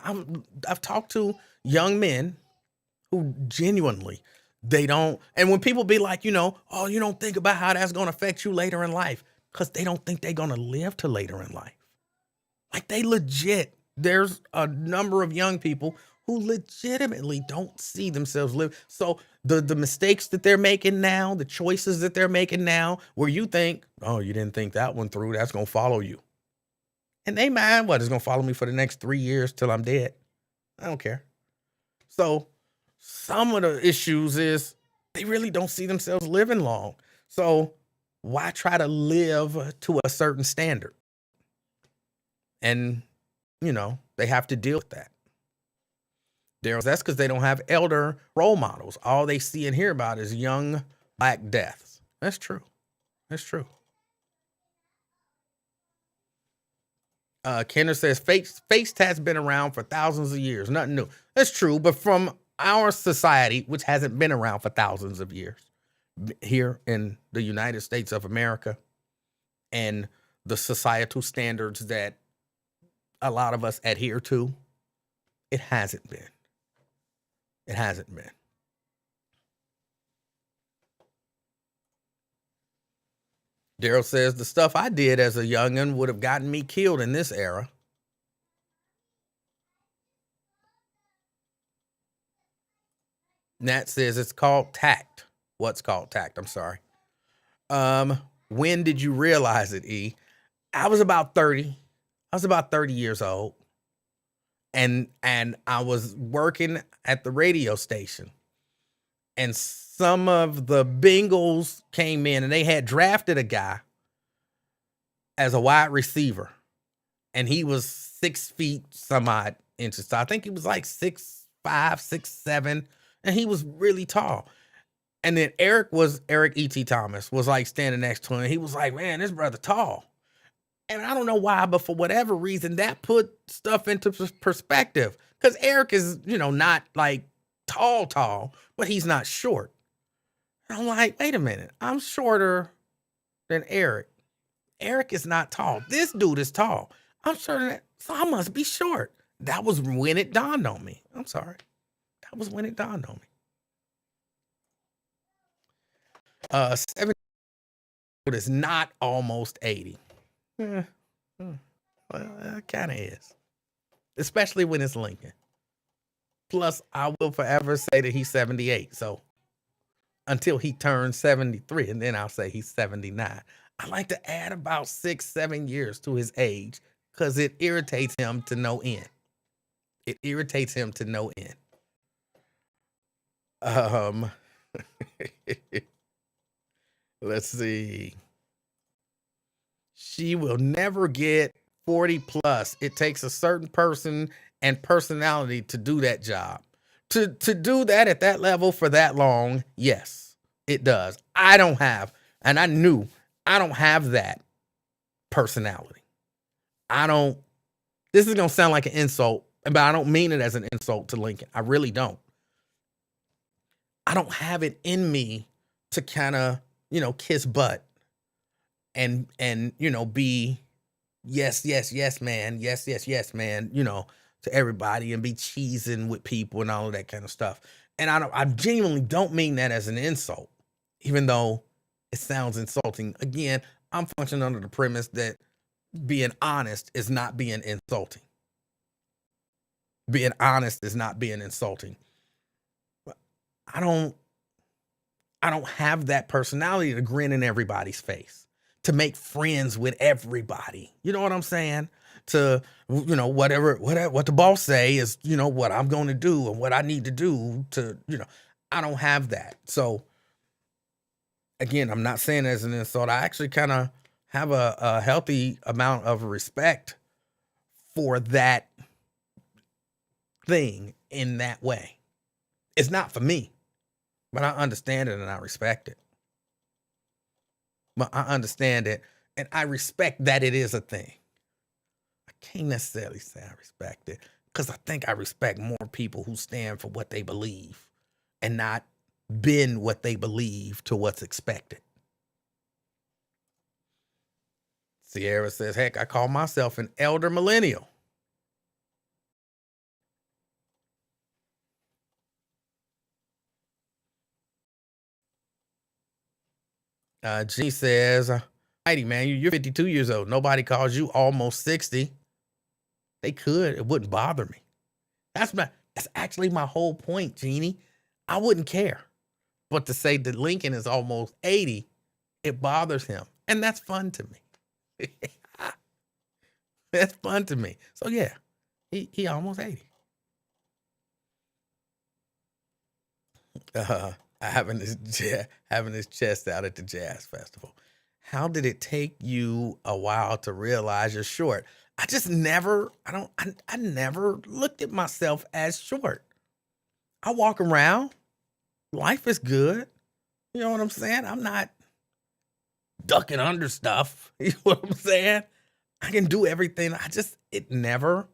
I've talked to young men who genuinely, they don't. And when people be like, oh, you don't think about how that's going to affect you later in life, because they don't think they're going to live to later in life. Like, they legit, there's a number of young people who legitimately don't see themselves live. So the mistakes that they're making now, the choices that they're making now, where you think, oh, you didn't think that one through, that's going to follow you. And they mind what is going to follow me for the next 3 years till I'm dead. I don't care. So some of the issues is they really don't see themselves living long. So why try to live to a certain standard? And, they have to deal with that. That's because they don't have elder role models. All they see and hear about is young black deaths. That's true. That's true. Kendra says face tats been around for thousands of years. Nothing new. That's true. But from our society, which hasn't been around for thousands of years here in the United States of America, and the societal standards that a lot of us adhere to, it hasn't been. It hasn't been. Daryl says, the stuff I did as a youngin' would have gotten me killed in this era. Nat says, it's called tact. What's called tact? I'm sorry. When did you realize it, E? I was about 30. I was about 30 years old. And I was working at the radio station. And some of the Bengals came in and they had drafted a guy as a wide receiver. And he was 6 feet some odd inches tall. I think he was like 6'5", 6'7", and he was really tall. And then Eric E.T. Thomas was like standing next to him. He was like, man, this brother tall. And I don't know why, but for whatever reason, that put stuff into perspective. Because Eric is, not like tall, but he's not short. And I'm like, wait a minute. I'm shorter than Eric. Eric is not tall. This dude is tall. I'm shorter than, so I must be short. That was when it dawned on me. I'm sorry. That was when it dawned on me. 70 is not almost 80. Well, it kind of is. Especially when it's Lincoln. Plus, I will forever say that he's 78. So until he turns 73, and then I'll say he's 79. I like to add about 6-7 years to his age because it irritates him to no end. It irritates him to no end. Um, let's see. She will never get 40 plus. It takes a certain person and personality to do that job. To do that at that level for that long, yes, it does. I don't have, and I knew I don't have that personality. I don't, this is going to sound like an insult, but I don't mean it as an insult to Lincoln. I really don't. I don't have it in me to kind of, kiss butt and be yes, man, yes, man, to everybody and be cheesing with people and all of that kind of stuff. And I genuinely don't mean that as an insult, even though it sounds insulting. Again, I'm functioning under the premise that being honest is not being insulting. Being honest is not being insulting. I don't have that personality to grin in everybody's face, to make friends with everybody. You know what I'm saying? To, whatever what the boss say is, what I'm going to do and what I need to do to, I don't have that. So again, I'm not saying as an insult. I actually kind of have a healthy amount of respect for that thing in that way. It's not for me, but I understand it and I respect it. But I understand it and I respect that it is a thing. I can't necessarily say I respect it because I think I respect more people who stand for what they believe and not bend what they believe to what's expected. Sierra says, heck, I call myself an elder millennial. G says, Heidi, man, you're 52 years old. Nobody calls you almost 60. They could. It wouldn't bother me. That's actually my whole point, Jeannie. I wouldn't care. But to say that Lincoln is almost 80, it bothers him. And that's fun to me. That's fun to me. So yeah, he almost 80. Having his chest out at the jazz festival. How did it take you a while to realize you're short? I just never, I never looked at myself as short. I walk around. Life is good. You know what I'm saying? I'm not ducking under stuff. You know what I'm saying? I can do everything. It just never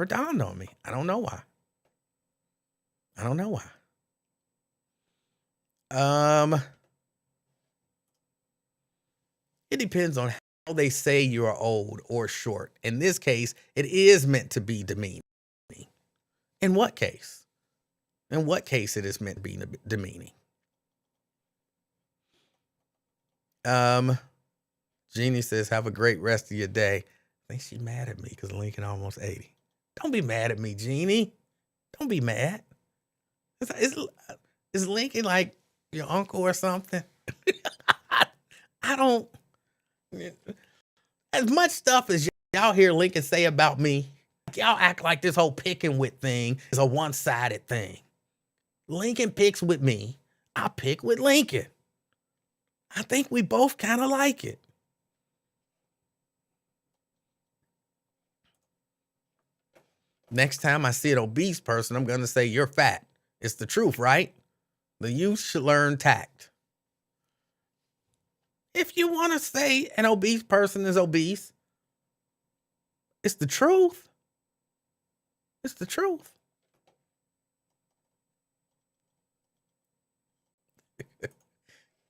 dawned on me. I don't know why. It depends on how they say you are old or short. In this case, it is meant to be demeaning. In what case? In what case it is meant to be demeaning? Jeannie says, have a great rest of your day. I think she's mad at me because Lincoln almost 80. Don't be mad at me, Jeannie. Don't be mad. Is Lincoln like your uncle or something? I don't. As much stuff as y'all hear Lincoln say about me, y'all act like this whole picking with thing is a one-sided thing. Lincoln picks with me. I pick with Lincoln. I think we both kind of like it. Next time I see an obese person, I'm going to say, you're fat. It's the truth, right? The youth should learn tact. If you want to say an obese person is obese, it's the truth. It's the truth.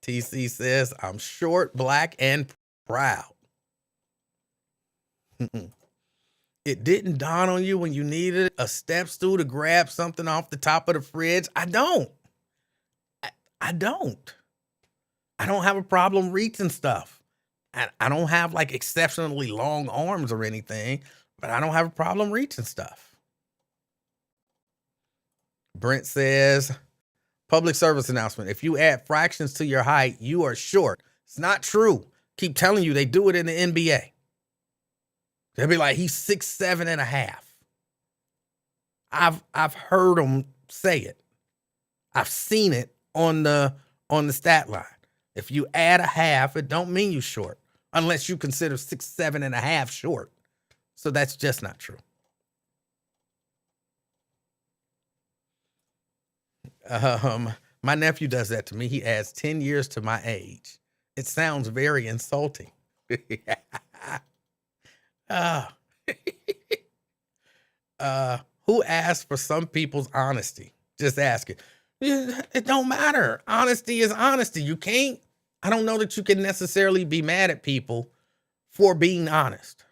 TC says, I'm short, black, and proud. It didn't dawn on you when you needed a step stool to grab something off the top of the fridge. I don't. I don't have a problem reaching stuff. I don't have like exceptionally long arms or anything, but I don't have a problem reaching stuff. Brent says, public service announcement. If you add fractions to your height, you are short. It's not true. Keep telling you they do it in the NBA. They'll be like, he's 6'7.5". I've heard them say it. I've seen it on the stat line. If you add a half, it don't mean you short, unless you consider 6'7.5" short. So that's just not true. My nephew does that to me. He adds 10 years to my age. It sounds very insulting. Who asked for some people's honesty? Just ask it. It don't matter. Honesty is honesty. I don't know that you can necessarily be mad at people for being honest.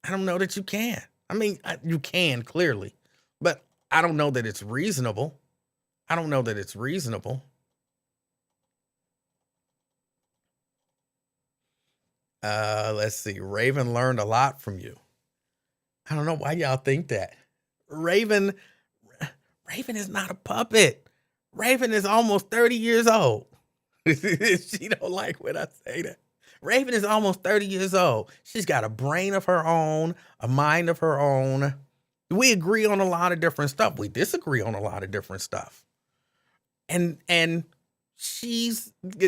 I don't know that you can. I mean, you can clearly, but I don't know that it's reasonable. Let's see. Raven learned a lot from you. I don't know why y'all think that. Raven is not a puppet. Raven is almost 30 years old. She don't like when I say that. Raven is almost 30 years old. She's got a brain of her own, a mind of her own. We agree on a lot of different stuff. We disagree on a lot of different stuff. And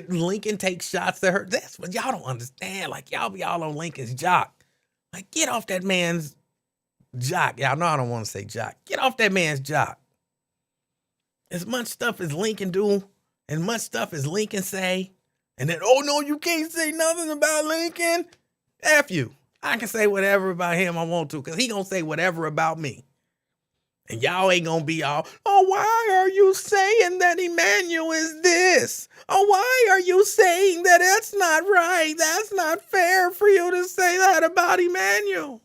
Lincoln takes shots at her. That's what y'all don't understand. Like, y'all be all on Lincoln's jock. Like, get off that man's jock. Y'all know I don't want to say jock. Get off that man's jock. As much stuff as Lincoln do, and much stuff as Lincoln say, and then, oh no, you can't say nothing about Lincoln. F you. I can say whatever about him I want to, because he gonna say whatever about me. And y'all ain't gonna be all, oh, why are you saying that Emanuel is this? Oh, why are you saying that that's not right? That's not fair for you to say that about Emanuel.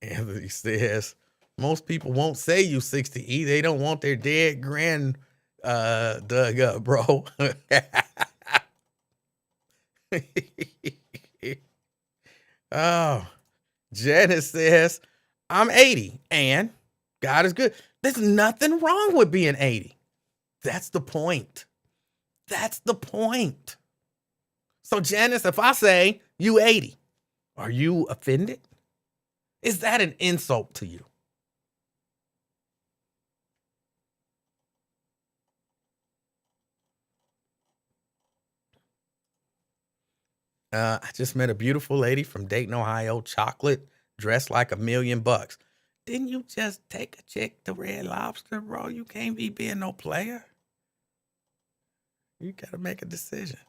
Anthony says, most people won't say you 60E. They don't want their dead grand dug up, bro. Oh, Janice says, I'm 80 and God is good. There's nothing wrong with being 80. That's the point. So Janice, if I say you 80, are you offended? Is that an insult to you? I just met a beautiful lady from Dayton, Ohio, chocolate, dressed like $1,000,000. Didn't you just take a chick to Red Lobster, bro? You can't be being no player. You gotta make a decision.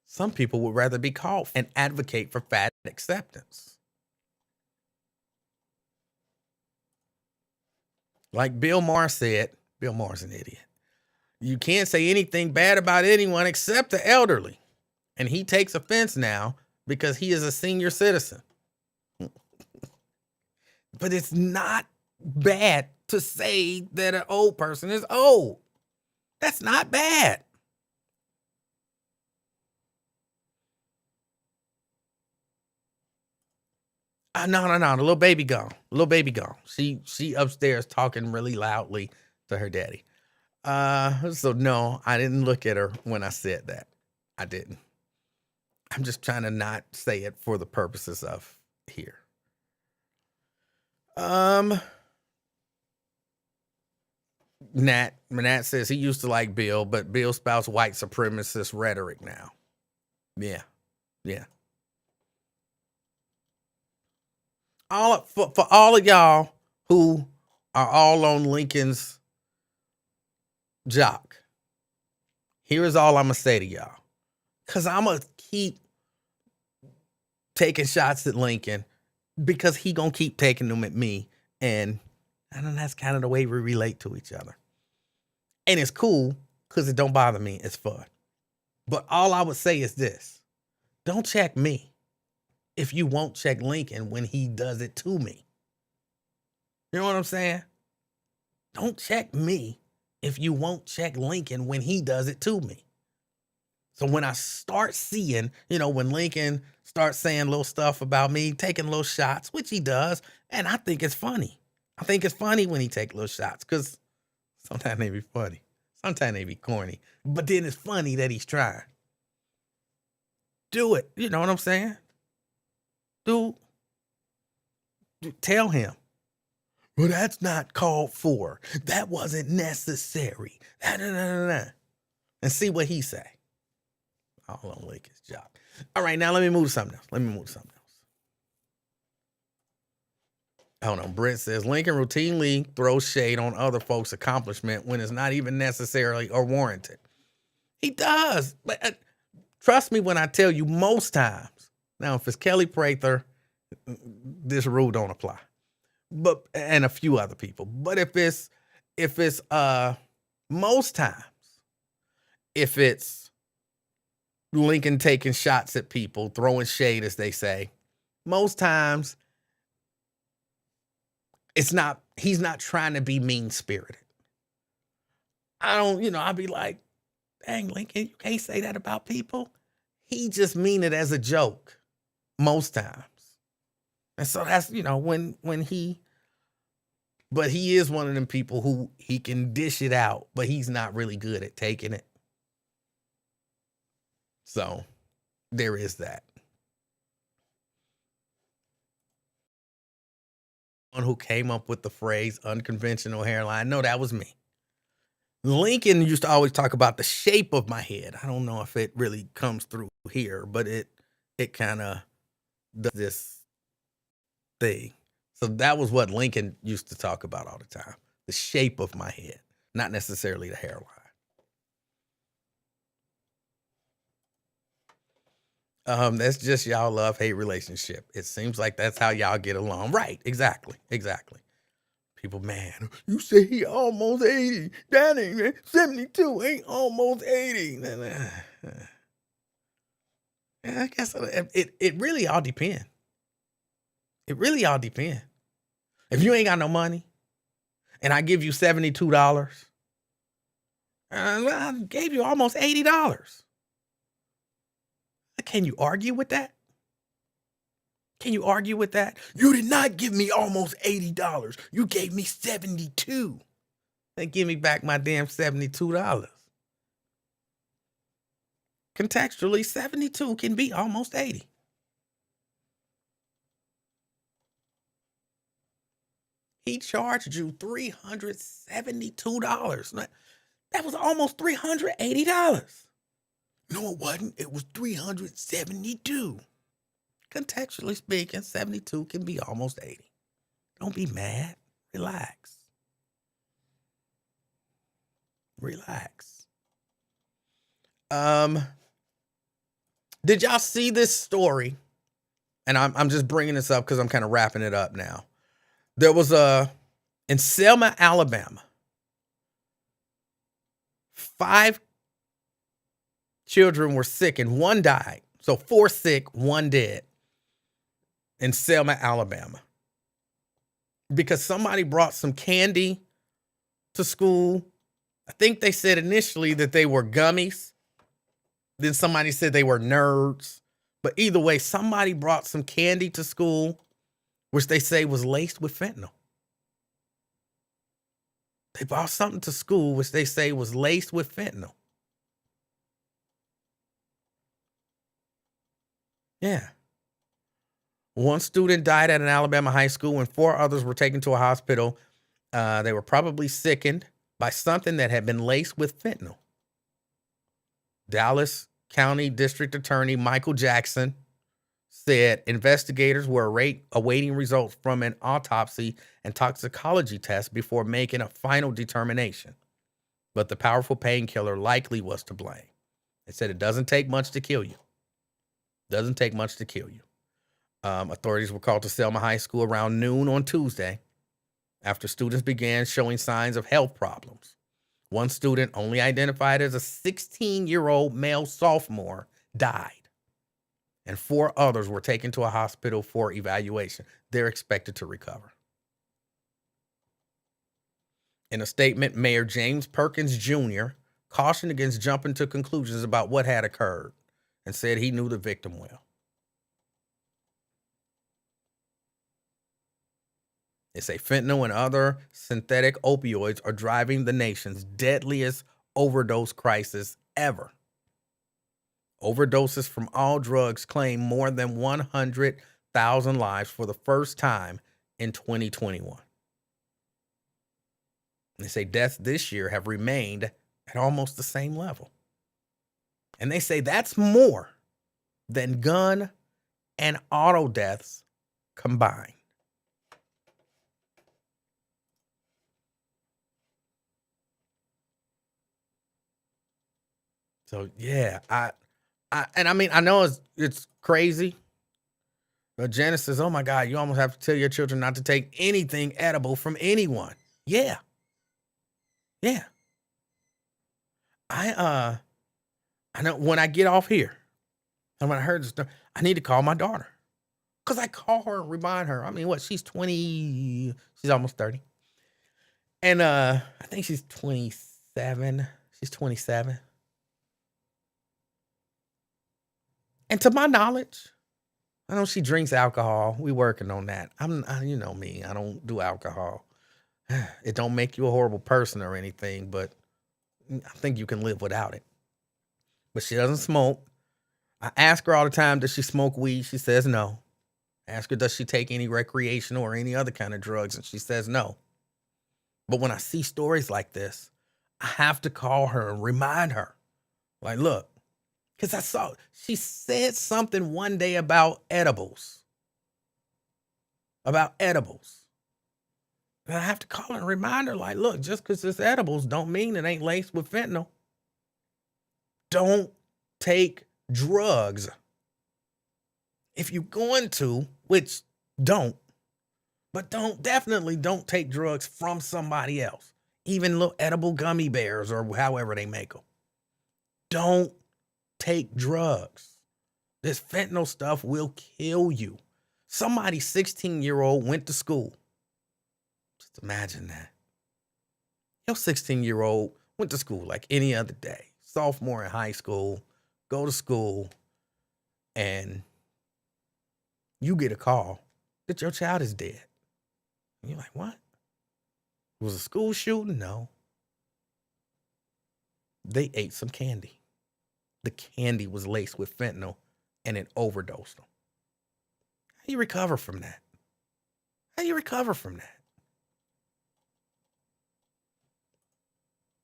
Some people would rather be called and advocate for fat acceptance. Like Bill Maher said, Bill Maher's an idiot. You can't say anything bad about anyone except the elderly. And he takes offense now because he is a senior citizen. But it's not bad to say that an old person is old. That's not bad. No. The little baby gone. She upstairs talking really loudly to her daddy. So no, I didn't look at her when I said that. I didn't. I'm just trying to not say it for the purposes of here. Nat says he used to like Bill, but Bill spouts white supremacist rhetoric now. Yeah. For all of y'all who are all on Lincoln's jock, here is all I'm gonna say to y'all, because I'm gonna keep taking shots at Lincoln because he gonna keep taking them at me, and I know that's kind of the way we relate to each other, and it's cool because it don't bother me. It's fun. But all I would say is this: don't check me if you won't check Lincoln when he does it to me. You know what I'm saying? Don't check me if you won't check Lincoln when he does it to me. So when I start seeing, when Lincoln starts saying little stuff about me, taking little shots, which he does, and I think it's funny. I think it's funny when he take little shots because sometimes they be funny. Sometimes they be corny. But then it's funny that he's trying. Do it. You know what I'm saying? Tell him. Well, that's not called for. That wasn't necessary. And see what he say. I don't like his job. All right, now let me move to something else. Hold on. Brent says Lincoln routinely throws shade on other folks' accomplishment when it's not even necessarily or warranted. He does. But trust me when I tell you most times. Now, if it's Kelly Prather, this rule don't apply. But and a few other people. But if it's most times, if it's Lincoln taking shots at people, throwing shade, as they say, most times he's not trying to be mean-spirited. I'll be like, dang, Lincoln, you can't say that about people. He just mean it as a joke most times. And so that's, but he is one of them people who he can dish it out, but he's not really good at taking it. So there is that. One who came up with the phrase unconventional hairline. No, that was me. Lincoln used to always talk about the shape of my head. I don't know if it really comes through here, but it kind of does this thing. So that was what Lincoln used to talk about all the time. The shape of my head, not necessarily the hairline. That's just y'all love-hate relationship. It seems like that's how y'all get along. Right, exactly. People, man, you say he almost 80. That ain't 72, ain't almost 80. I guess it really all depends. It really all depends. If you ain't got no money and I give you $72, I gave you almost $80. Can you argue with that? You did not give me almost $80. You gave me $72. Then give me back my damn $72. Contextually, 72 can be almost 80. He charged you $372. That was almost $380. No, it wasn't. It was $372. Contextually speaking, 72 can be almost 80. Don't be mad. Relax. Did y'all see this story? And I'm just bringing this up because I'm kind of wrapping it up now. There was in Selma, Alabama, 5 children were sick and 1 died. So 4 sick, 1 dead in Selma, Alabama. Because somebody brought some candy to school. I think they said initially that they were gummies. Then somebody said they were nerds. But either way, somebody brought some candy to school, which they say was laced with fentanyl. They brought something to school, which they say was laced with fentanyl. Yeah. 1 student died at an Alabama high school and 4 others were taken to a hospital. They were probably sickened by something that had been laced with fentanyl. Dallas County District Attorney Michael Jackson said investigators were awaiting results from an autopsy and toxicology test before making a final determination. But the powerful painkiller likely was to blame. They said it doesn't take much to kill you. Authorities were called to Selma High School around noon on Tuesday after students began showing signs of health problems. 1 student, only identified as a 16-year-old male sophomore, died, and 4 others were taken to a hospital for evaluation. They're expected to recover. In a statement, Mayor James Perkins Jr. cautioned against jumping to conclusions about what had occurred and said he knew the victim well. They say fentanyl and other synthetic opioids are driving the nation's deadliest overdose crisis ever. Overdoses from all drugs claim more than 100,000 lives for the first time in 2021. They say deaths this year have remained at almost the same level. And they say that's more than gun and auto deaths combined. So yeah, I know it's crazy. But Janice says, "Oh my God, you almost have to tell your children not to take anything edible from anyone." Yeah. Yeah. I know when I get off here, and when I heard this stuff, I need to call my daughter. Cause I call her and remind her. I mean, what, she's 20, she's almost 30. And I think she's 27. She's 27. And to my knowledge, I know she drinks alcohol. We working on that. You know me, I don't do alcohol. It don't make you a horrible person or anything, but I think you can live without it. But she doesn't smoke. I ask her all the time, does she smoke weed? She says no. I ask her, does she take any recreational or any other kind of drugs? And she says no. But when I see stories like this, I have to call her and remind her. Like, look, because she said something one day about edibles. About edibles. And I have to call her and remind her, like, look, just because it's edibles don't mean it ain't laced with fentanyl. Don't take drugs. If you're going to, which don't, but definitely don't take drugs from somebody else. Even little edible gummy bears or however they make them. Don't take drugs. This fentanyl stuff will kill you. Somebody 16-year-old went to school. Just imagine that. Your 16-year-old went to school like any other day. Sophomore in high school, go to school, and you get a call that your child is dead. And you're like, what? It was a school shooting? No. They ate some candy. The candy was laced with fentanyl and it overdosed them. How do you recover from that? How do you recover from that?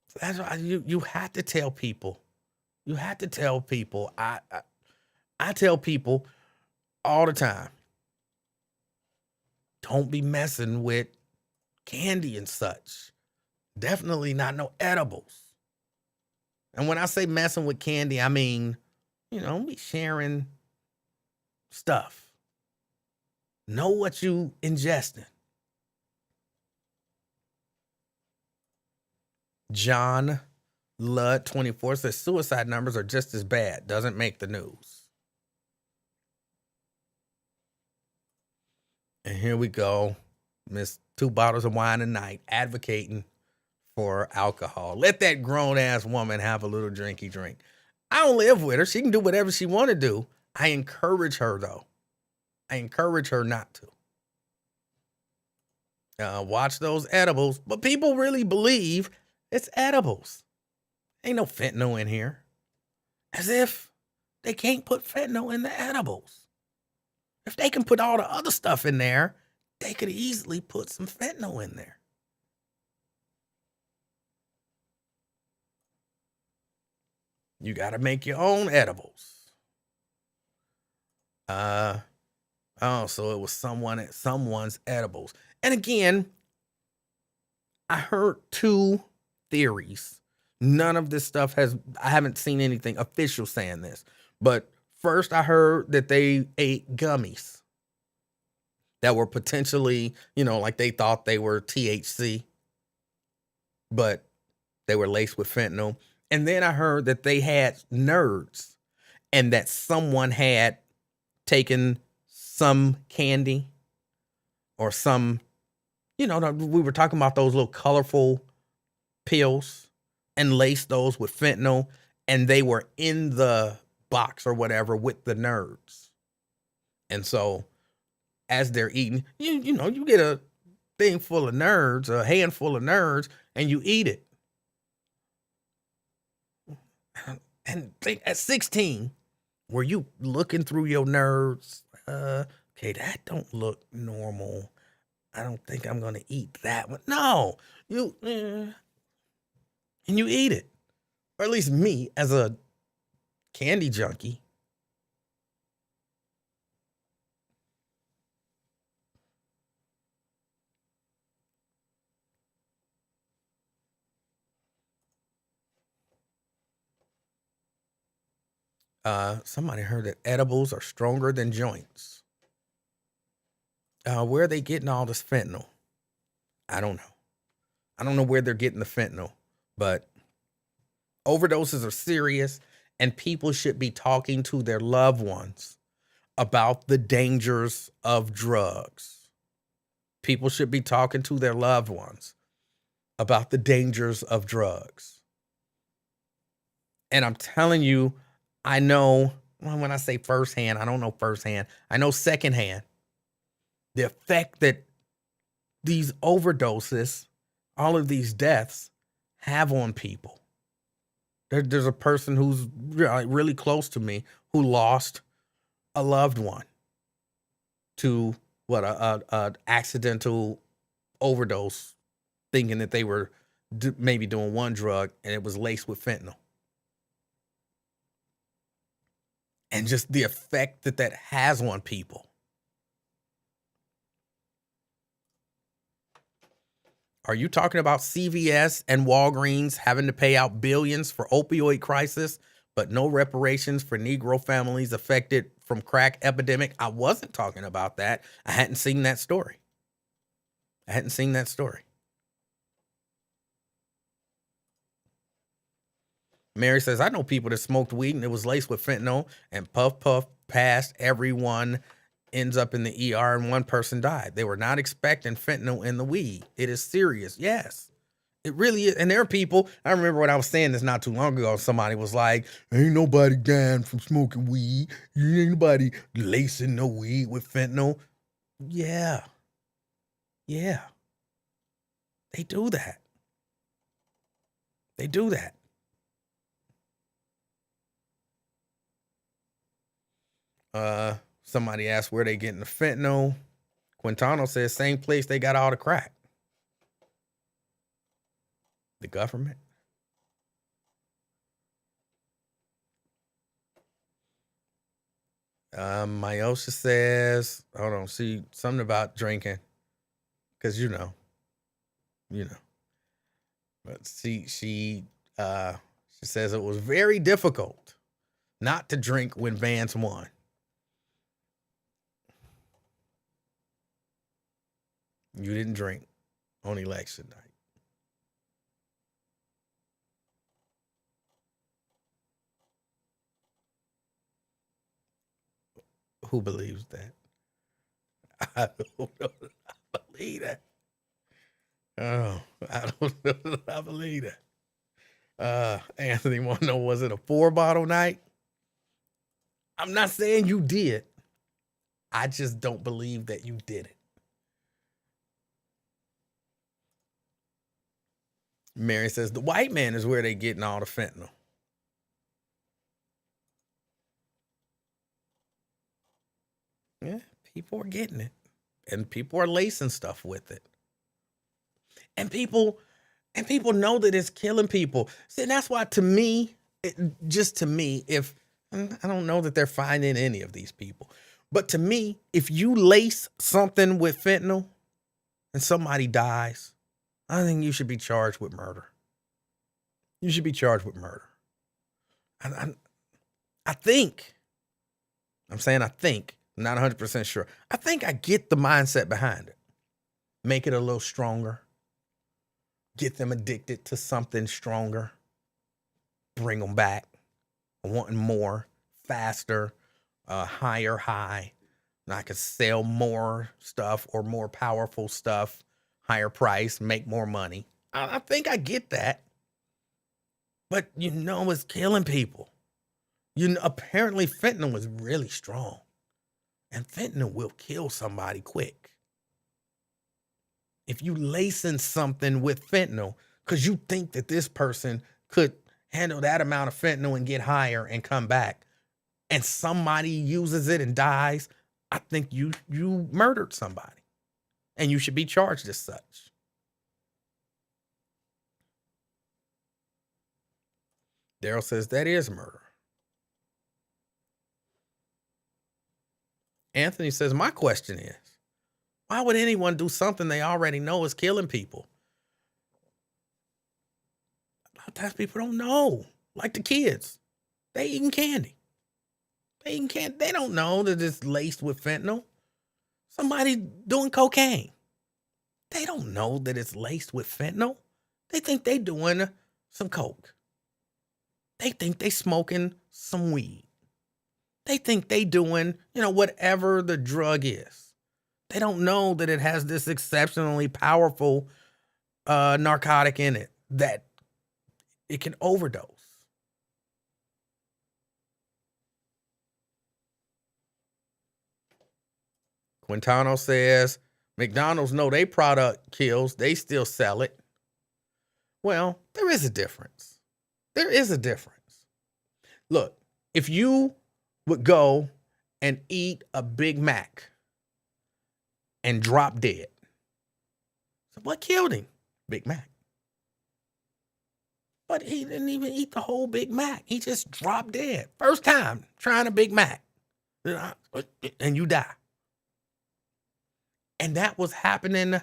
So that's why you have to tell people. You have to tell people. I tell people all the time, don't be messing with candy and such. Definitely not no edibles. And when I say messing with candy, I mean, be sharing stuff. Know what you ingesting. John Ludd 24 says suicide numbers are just as bad. Doesn't make the news. And here we go. Miss 2 bottles of wine a night advocating for alcohol. Let that grown ass woman have a little drinky drink. I don't live with her. She can do whatever she want to do. I encourage her though. I encourage her not to. Watch those edibles. But people really believe it's edibles. Ain't no fentanyl in here. As if they can't put fentanyl in the edibles. If they can put all the other stuff in there, they could easily put some fentanyl in there. You got to make your own edibles. So it was someone's edibles. And again, I heard 2 theories. None of this stuff I haven't seen anything official saying this. But first I heard that they ate gummies that were potentially, like they thought they were THC, but they were laced with fentanyl. And then I heard that they had nerds and that someone had taken some candy or some, we were talking about those little colorful pills, and laced those with fentanyl, and they were in the box or whatever with the nerds. And so as they're eating, you get a thing full of nerds, a handful of nerds, and you eat it. And think at 16, were you looking through your nerds? Okay, that don't look normal. I don't think I'm gonna eat that one. No, and you eat it, or at least me as a candy junkie. Somebody heard that edibles are stronger than joints. Where are they getting all this fentanyl? I don't know. I don't know where they're getting the fentanyl, but overdoses are serious, and people should be talking to their loved ones about the dangers of drugs. People should be talking to their loved ones about the dangers of drugs. And I'm telling you, I know, when I say firsthand, I don't know firsthand. I know secondhand the effect that these overdoses, all of these deaths, have on people. There's a person who's really close to me who lost a loved one to a accidental overdose, thinking that they were maybe doing one drug and it was laced with fentanyl. And just the effect that has on people. Are you talking about CVS and Walgreens having to pay out billions for opioid crisis, but no reparations for Negro families affected from crack epidemic? I wasn't talking about that. I hadn't seen that story. Mary says, I know people that smoked weed and it was laced with fentanyl, and puff passed, everyone ends up in the ER and one person died. They were not expecting fentanyl in the weed. It is serious. Yes, it really is. And there are people, I remember when I was saying this not too long ago, somebody was like, ain't nobody dying from smoking weed. Ain't nobody lacing no weed with fentanyl. Yeah. They do that. Somebody asked where they getting the fentanyl. Quintano says same place they got all the crack. The government. Myosha says, hold on, see something about drinking, because you know. But she says it was very difficult not to drink when Vance won. You didn't drink on election night. Who believes that? I don't know that I believe that. Oh, I don't know that I believe that. Anthony want to know, was it a 4-bottle night? I'm not saying you did. I just don't believe that you did it. Mary says the white man is where they getting all the fentanyl. Yeah, people are getting it. And people are lacing stuff with it. And people know that it's killing people. See, and that's why to me, if I don't know that they're finding any of these people, but to me, if you lace something with fentanyl and somebody dies, I think you should be charged with murder. You should be charged with murder. I think, I'm saying I think, I'm not 100% sure. I think I get the mindset behind it. Make it a little stronger. Get them addicted to something stronger. Bring them back. Wanting more, faster, higher high. And I could sell more stuff or more powerful stuff, higher price, make more money. I think I get that. but it's killing people. Apparently fentanyl is really strong, and fentanyl will kill somebody quick. If you lacing something with fentanyl because you think that this person could handle that amount of fentanyl and get higher and come back, and somebody uses it and dies, I think you murdered somebody, and you should be charged as such. Daryl says that is murder. Anthony says, my question is, why would anyone do something they already know is killing people? A lot of times people don't know. Like the kids, they eating candy. They don't know that it's laced with fentanyl. Somebody doing cocaine, they don't know that it's laced with fentanyl. They think they doing some coke. They think they smoking some weed. They think they doing, whatever the drug is. They don't know that it has this exceptionally powerful narcotic in it that it can overdose. Quintano says, McDonald's know they product kills. They still sell it. Well, there is a difference. Look, if you would go and eat a Big Mac and drop dead, so what killed him? Big Mac. But he didn't even eat the whole Big Mac. He just dropped dead. First time trying a Big Mac. And you die. And that was happening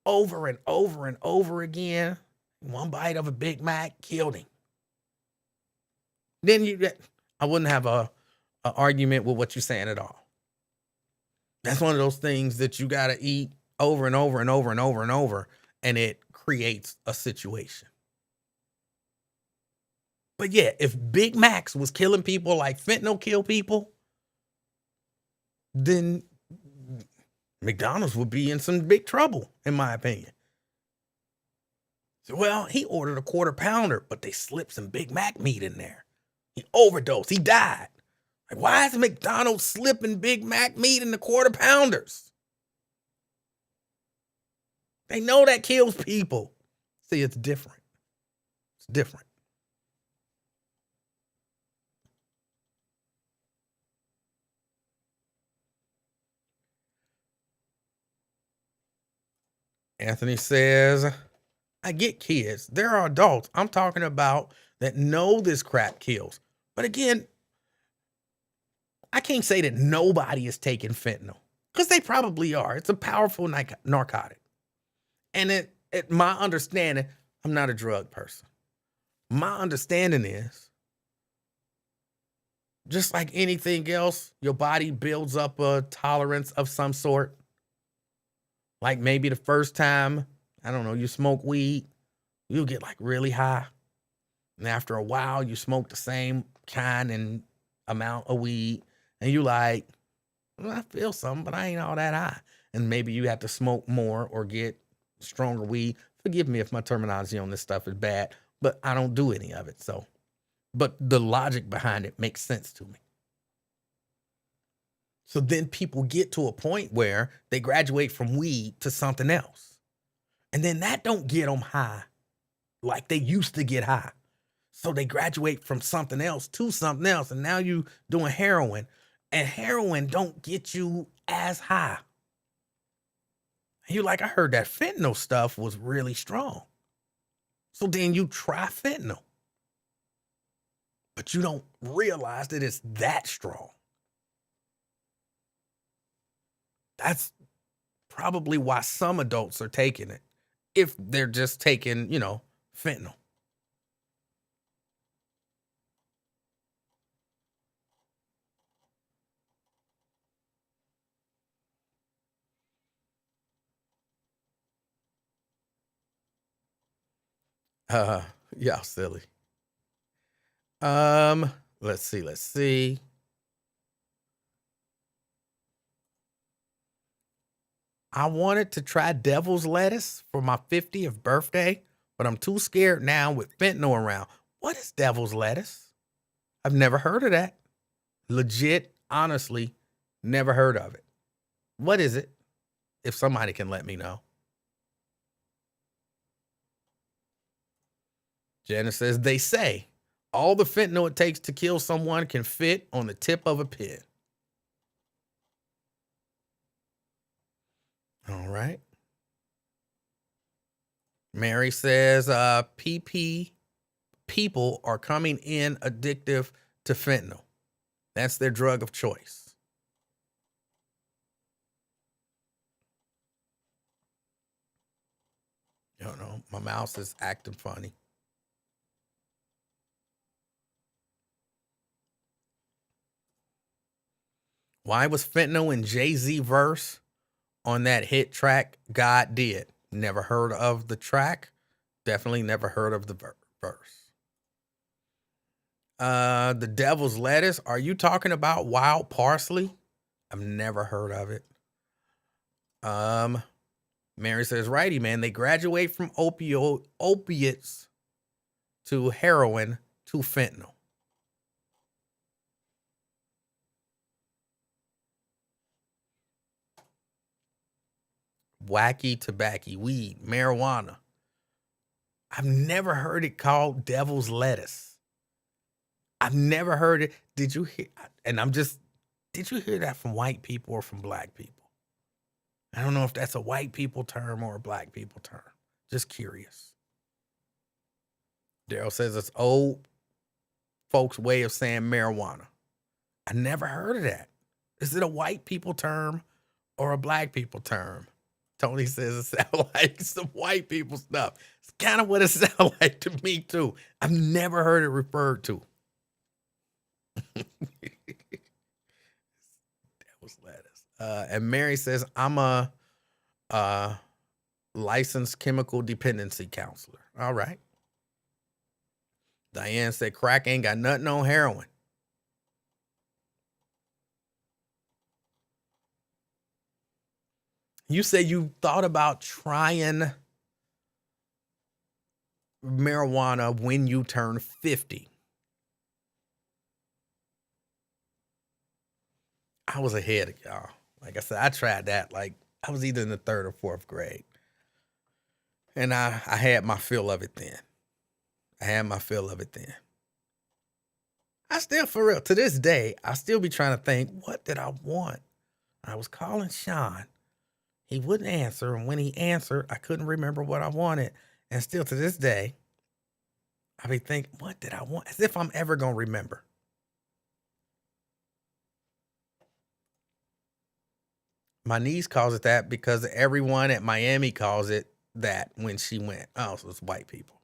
over and over and over again. One bite of a Big Mac killed him. Then I wouldn't have a argument with what you're saying at all. That's one of those things that you got to eat over and over and over and over and over, and it creates a situation. But yeah, if Big Macs was killing people like fentanyl kill people, then McDonald's would be in some big trouble, in my opinion. So, well, he ordered a quarter pounder, but they slipped some Big Mac meat in there. He overdosed. He died. Like, why is McDonald's slipping Big Mac meat in the quarter pounders? They know that kills people. See, it's different. It's different. Anthony says, I get kids. There are adults I'm talking about that know this crap kills. But again, I can't say that nobody is taking fentanyl, because they probably are. It's a powerful narcotic. And my understanding, I'm not a drug person. My understanding is, just like anything else, your body builds up a tolerance of some sort. Like maybe the first time, I don't know, you smoke weed, you'll get like really high. And after a while, you smoke the same kind and amount of weed, and you like, well, I feel something, but I ain't all that high. And maybe you have to smoke more or get stronger weed. Forgive me if my terminology on this stuff is bad, but I don't do any of it. So, but the logic behind it makes sense to me. So then people get to a point where they graduate from weed to something else. And then that don't get them high like they used to get high. So they graduate from something else to something else. And now you doing heroin. And heroin don't get you as high. And you're like, I heard that fentanyl stuff was really strong. So then you try fentanyl. But you don't realize that it's that strong. That's probably why some adults are taking it, if they're just taking, fentanyl. Yeah, silly. Let's see. I wanted to try devil's lettuce for my 50th birthday, but I'm too scared now with fentanyl around. What is devil's lettuce? I've never heard of that. Legit, honestly, never heard of it. What is it? If somebody can let me know. Janice says, they say all the fentanyl it takes to kill someone can fit on the tip of a pen. All right. Mary says, PP people are coming in addictive to fentanyl. That's their drug of choice. I don't know. My mouse is acting funny. Why was fentanyl in Jay-Z verse on that hit track God Did? Never heard of the track. Definitely never heard of the verse. The devil's lettuce. Are you talking about wild parsley? I've never heard of it. Mary says, righty, man. They graduate from opiates to heroin to fentanyl. Wacky tobacco, weed, marijuana. I've never heard it called devil's lettuce. I've never heard it. Did you hear? And did you hear that from white people or from black people? I don't know if that's a white people term or a black people term. Just curious. Daryl says it's old folks' way of saying marijuana. I never heard of that. Is it a white people term or a black people term? Tony says it sounds like some white people stuff. It's kind of what it sounds like to me, too. I've never heard it referred to. Devil's lettuce. And Mary says, I'm a licensed chemical dependency counselor. All right. Diane said, crack ain't got nothing on heroin. You say you thought about trying marijuana when you turn 50. I was ahead of y'all. Like I said, I tried that. Like I was either in the 3rd or 4th grade. And I had my fill of it then. I still, for real, to this day, I still be trying to think, what did I want? I was calling Sean. He wouldn't answer. And when he answered, I couldn't remember what I wanted. And still to this day, I be thinking, what did I want? As if I'm ever going to remember. My niece calls it that because everyone at Miami calls it that when she went. Oh, so it's white people.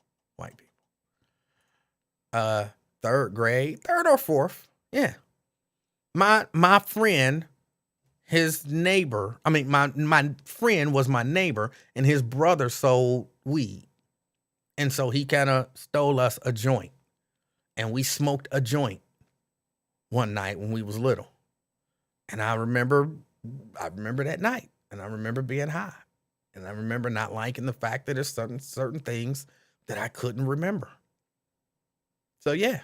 3rd grade, 3rd or 4th. Yeah. My friend, his neighbor, my friend was my neighbor and his brother sold weed. And so he kind of stole us a joint and we smoked a joint one night when we was little. And I remember that night and I remember being high and I remember not liking the fact that there's certain things that I couldn't remember. So yeah,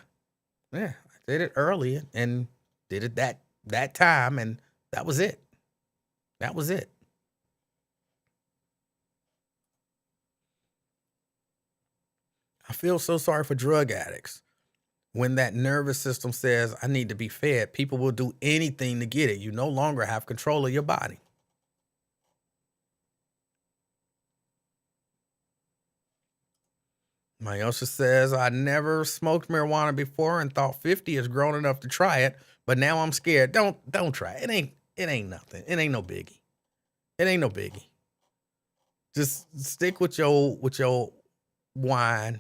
I did it early and did it that time. And that was it. I feel so sorry for drug addicts. When that nervous system says, I need to be fed, people will do anything to get it. You no longer have control of your body. Myosha says, I never smoked marijuana before and thought 50 is grown enough to try it, but now I'm scared. Don't try it. It ain't nothing. It ain't no biggie. Just stick with your wines,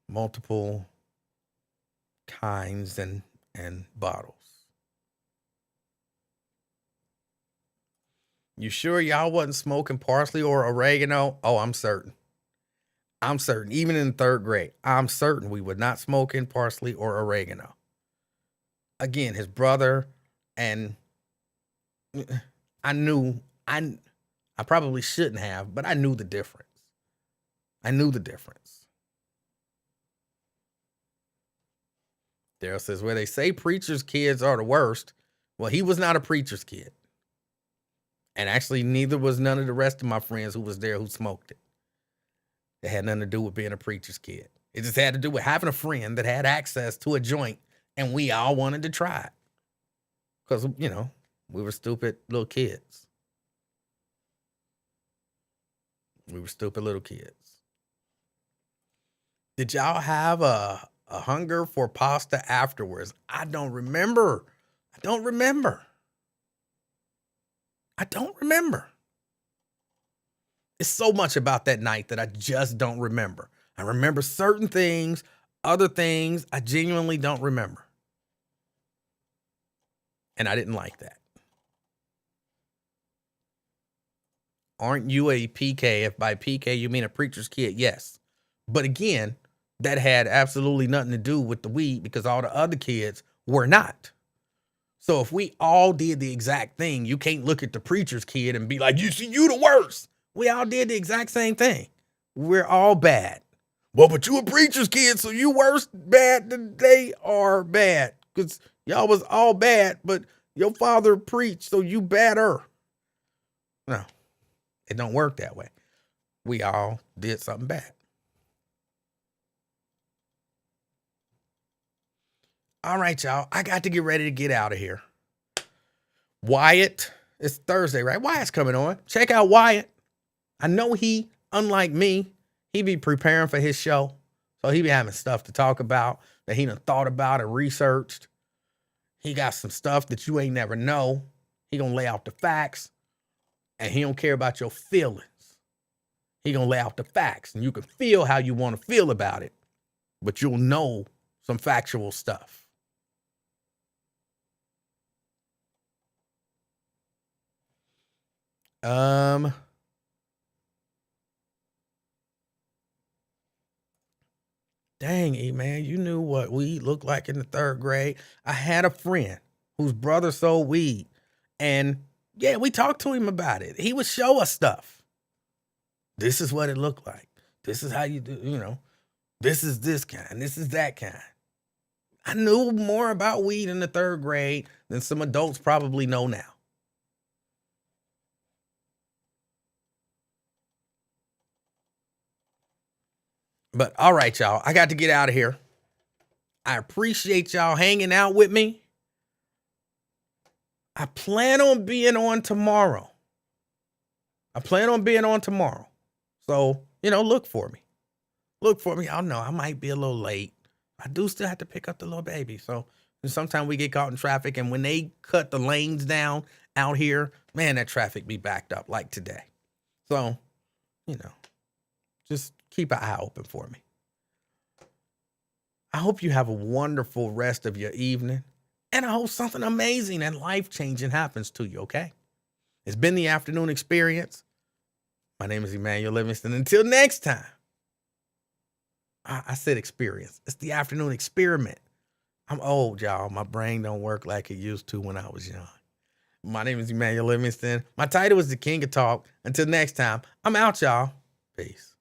multiple kinds and bottles. You sure y'all wasn't smoking parsley or oregano? Oh, I'm certain. Even in 3rd grade, I'm certain we were not smoking parsley or oregano. Again, his brother and I probably shouldn't have, but I knew the difference. I knew the difference. Daryl says, where they say preacher's kids are the worst. Well, he was not a preacher's kid. And actually, neither was none of the rest of my friends who was there who smoked it. It had nothing to do with being a preacher's kid. It just had to do with having a friend that had access to a joint, and we all wanted to try it. Because, you know, we were stupid little kids. We were stupid little kids. Did y'all have a hunger for pasta afterwards? I don't remember. I don't remember. It's so much about that night that I just don't remember. I remember certain things, other things I genuinely don't remember. And I didn't like that. Aren't you a PK? If by PK you mean a preacher's kid, yes. But again, that had absolutely nothing to do with the weed because all the other kids were not. So if we all did the exact thing, you can't look at the preacher's kid and be like, you see, you the worst. We all did the exact same thing. We're all bad. Well, but you a preacher's kid, so you worse bad than they are bad. Because y'all was all bad, but your father preached, so you badder. No, it don't work that way. We all did something bad. All right, y'all. I got to get ready to get out of here. Wyatt, it's Thursday, right? Wyatt's coming on. Check out Wyatt. I know he, unlike me, he be preparing for his show. So he be having stuff to talk about that he done thought about and researched. He got some stuff that you ain't never know. He gonna lay out the facts. And he don't care about your feelings. He gonna lay out the facts. And you can feel how you want to feel about it. But you'll know some factual stuff. Dang, E-Man, you knew what weed looked like in the 3rd grade. I had a friend whose brother sold weed. And yeah, we talked to him about it. He would show us stuff. This is what it looked like. This is how you do, you know, this is this kind. This is that kind. I knew more about weed in the 3rd grade than some adults probably know now. But all right, y'all, I got to get out of here. I appreciate y'all hanging out with me. I plan on being on tomorrow. So, you know, look for me. I know I might be a little late. I do still have to pick up the little baby. So sometimes we get caught in traffic, and when they cut the lanes down out here, man, that traffic be backed up like today. So, you know, just keep an eye open for me. I hope you have a wonderful rest of your evening, and I hope something amazing and life-changing happens to you, okay? It's been the afternoon experience. My name is Emanuel Livingston. Until next time. I said experience. It's the afternoon experiment. I'm old, y'all. My brain don't work like it used to when I was young. My name is Emanuel Livingston. My title is the King of Talk. Until next time, I'm out, y'all. Peace.